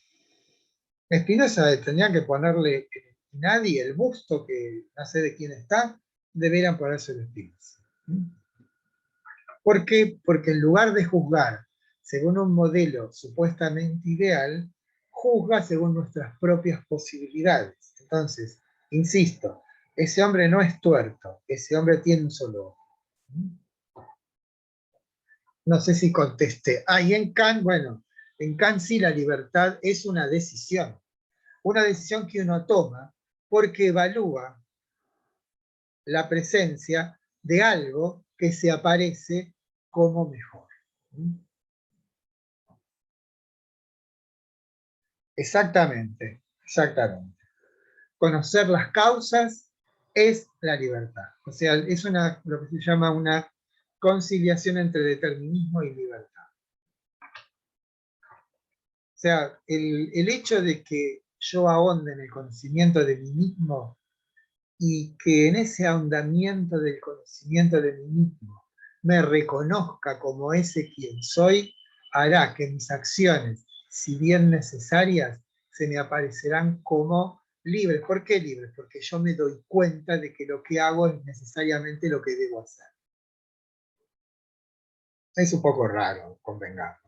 Spinoza tendría que ponerle nadie el busto, que no sé de quién está, deberían ponérselo Spinoza. ¿Por qué? Porque en lugar de juzgar según un modelo supuestamente ideal, juzga según nuestras propias posibilidades. Entonces, insisto, ese hombre no es tuerto, ese hombre tiene un solo ojo. No sé si contesté. Y en Kant, bueno, en Kant sí la libertad es una decisión que uno toma porque evalúa la presencia de algo que se aparece como mejor. Exactamente, exactamente. Conocer las causas es la libertad. O sea, es lo que se llama una conciliación entre determinismo y libertad. O sea, el hecho de que yo ahonde en el conocimiento de mí mismo y que en ese ahondamiento del conocimiento de mí mismo me reconozca como ese quien soy, hará que mis acciones, si bien necesarias, se me aparecerán como libres. ¿Por qué libres? Porque yo me doy cuenta de que lo que hago es necesariamente lo que debo hacer. Es un poco raro, convengamos.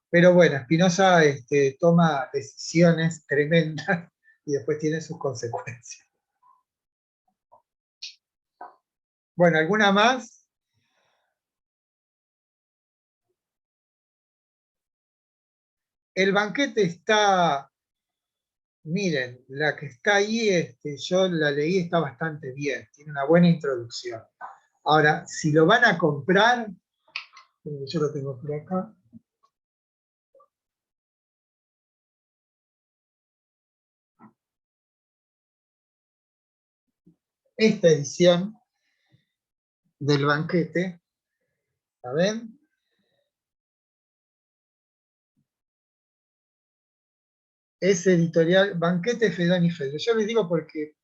Pero bueno, Spinoza toma decisiones tremendas y después tiene sus consecuencias. Bueno, ¿alguna más? El banquete está, miren, la que está ahí, yo la leí, está bastante bien, tiene una buena introducción. Ahora, si lo van a comprar, yo lo tengo por acá. Esta edición del banquete, ¿saben? Es editorial Banquete Fedón y Fedro. Yo les digo porque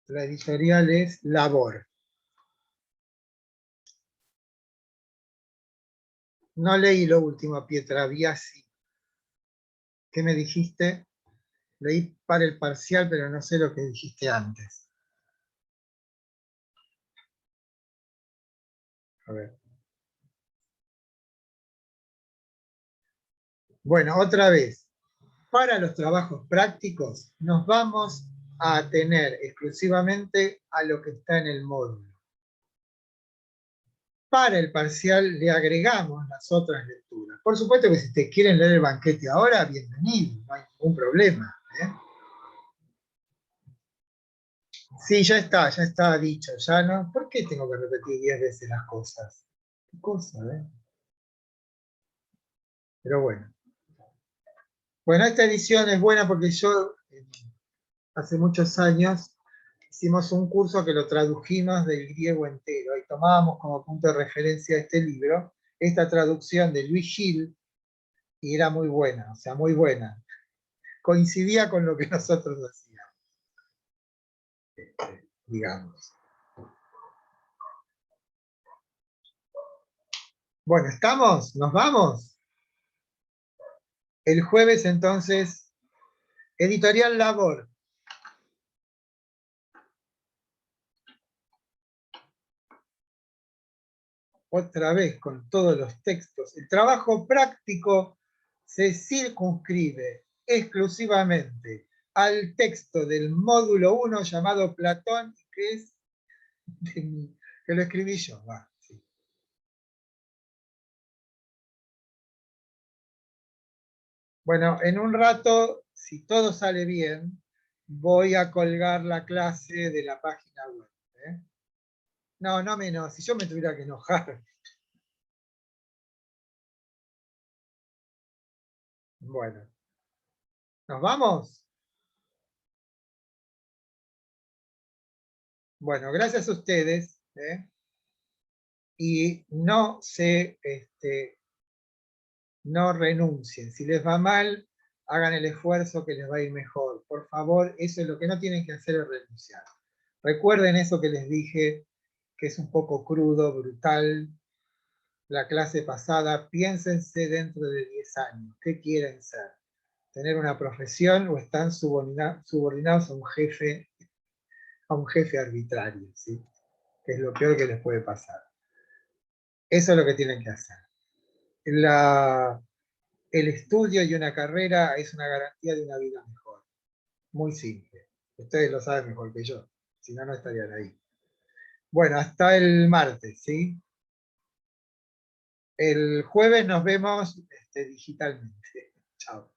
la editorial es Labor. No leí lo último, Pietra Biasi. ¿Qué me dijiste? Leí para el parcial, pero no sé lo que dijiste antes. A ver. Bueno, otra vez. Para los trabajos prácticos nos vamos a atener exclusivamente a lo que está en el módulo. Para el parcial le agregamos las otras lecturas. Por supuesto que si ustedes quieren leer el banquete ahora, bienvenido, no hay ningún problema. Sí, ya está dicho, ya no. ¿Por qué tengo que repetir 10 veces las cosas? ¿Qué cosa, Pero bueno. Bueno, esta edición es buena porque yo, hace muchos años, hicimos un curso que lo tradujimos del griego entero y tomábamos como punto de referencia este libro, esta traducción de Luis Gil, y era muy buena, o sea, muy buena. Coincidía con lo que nosotros hacíamos, digamos. Bueno, ¿estamos? ¿Nos vamos? El jueves entonces, Editorial Labor. Otra vez con todos los textos. El trabajo práctico se circunscribe exclusivamente al texto del módulo 1 llamado Platón, que es que lo escribí yo. Sí. Bueno, en un rato, si todo sale bien, voy a colgar la clase de la página web. No menos, si yo me tuviera que enojar. Bueno, ¿nos vamos? Bueno, gracias a ustedes. Y no renuncien. Si les va mal, hagan el esfuerzo que les va a ir mejor. Por favor, eso es lo que no tienen que hacer, es renunciar. Recuerden eso que les dije, que es un poco crudo, brutal, la clase pasada. Piénsense dentro de 10 años, ¿qué quieren ser? ¿Tener una profesión o están subordinados a un jefe arbitrario, ¿sí? Que es lo peor que les puede pasar? Eso es lo que tienen que hacer. El estudio y una carrera es una garantía de una vida mejor. Muy simple. Ustedes lo saben mejor que yo. Si no, no estarían ahí. Bueno, hasta el martes, ¿sí? El jueves nos vemos digitalmente. Chao.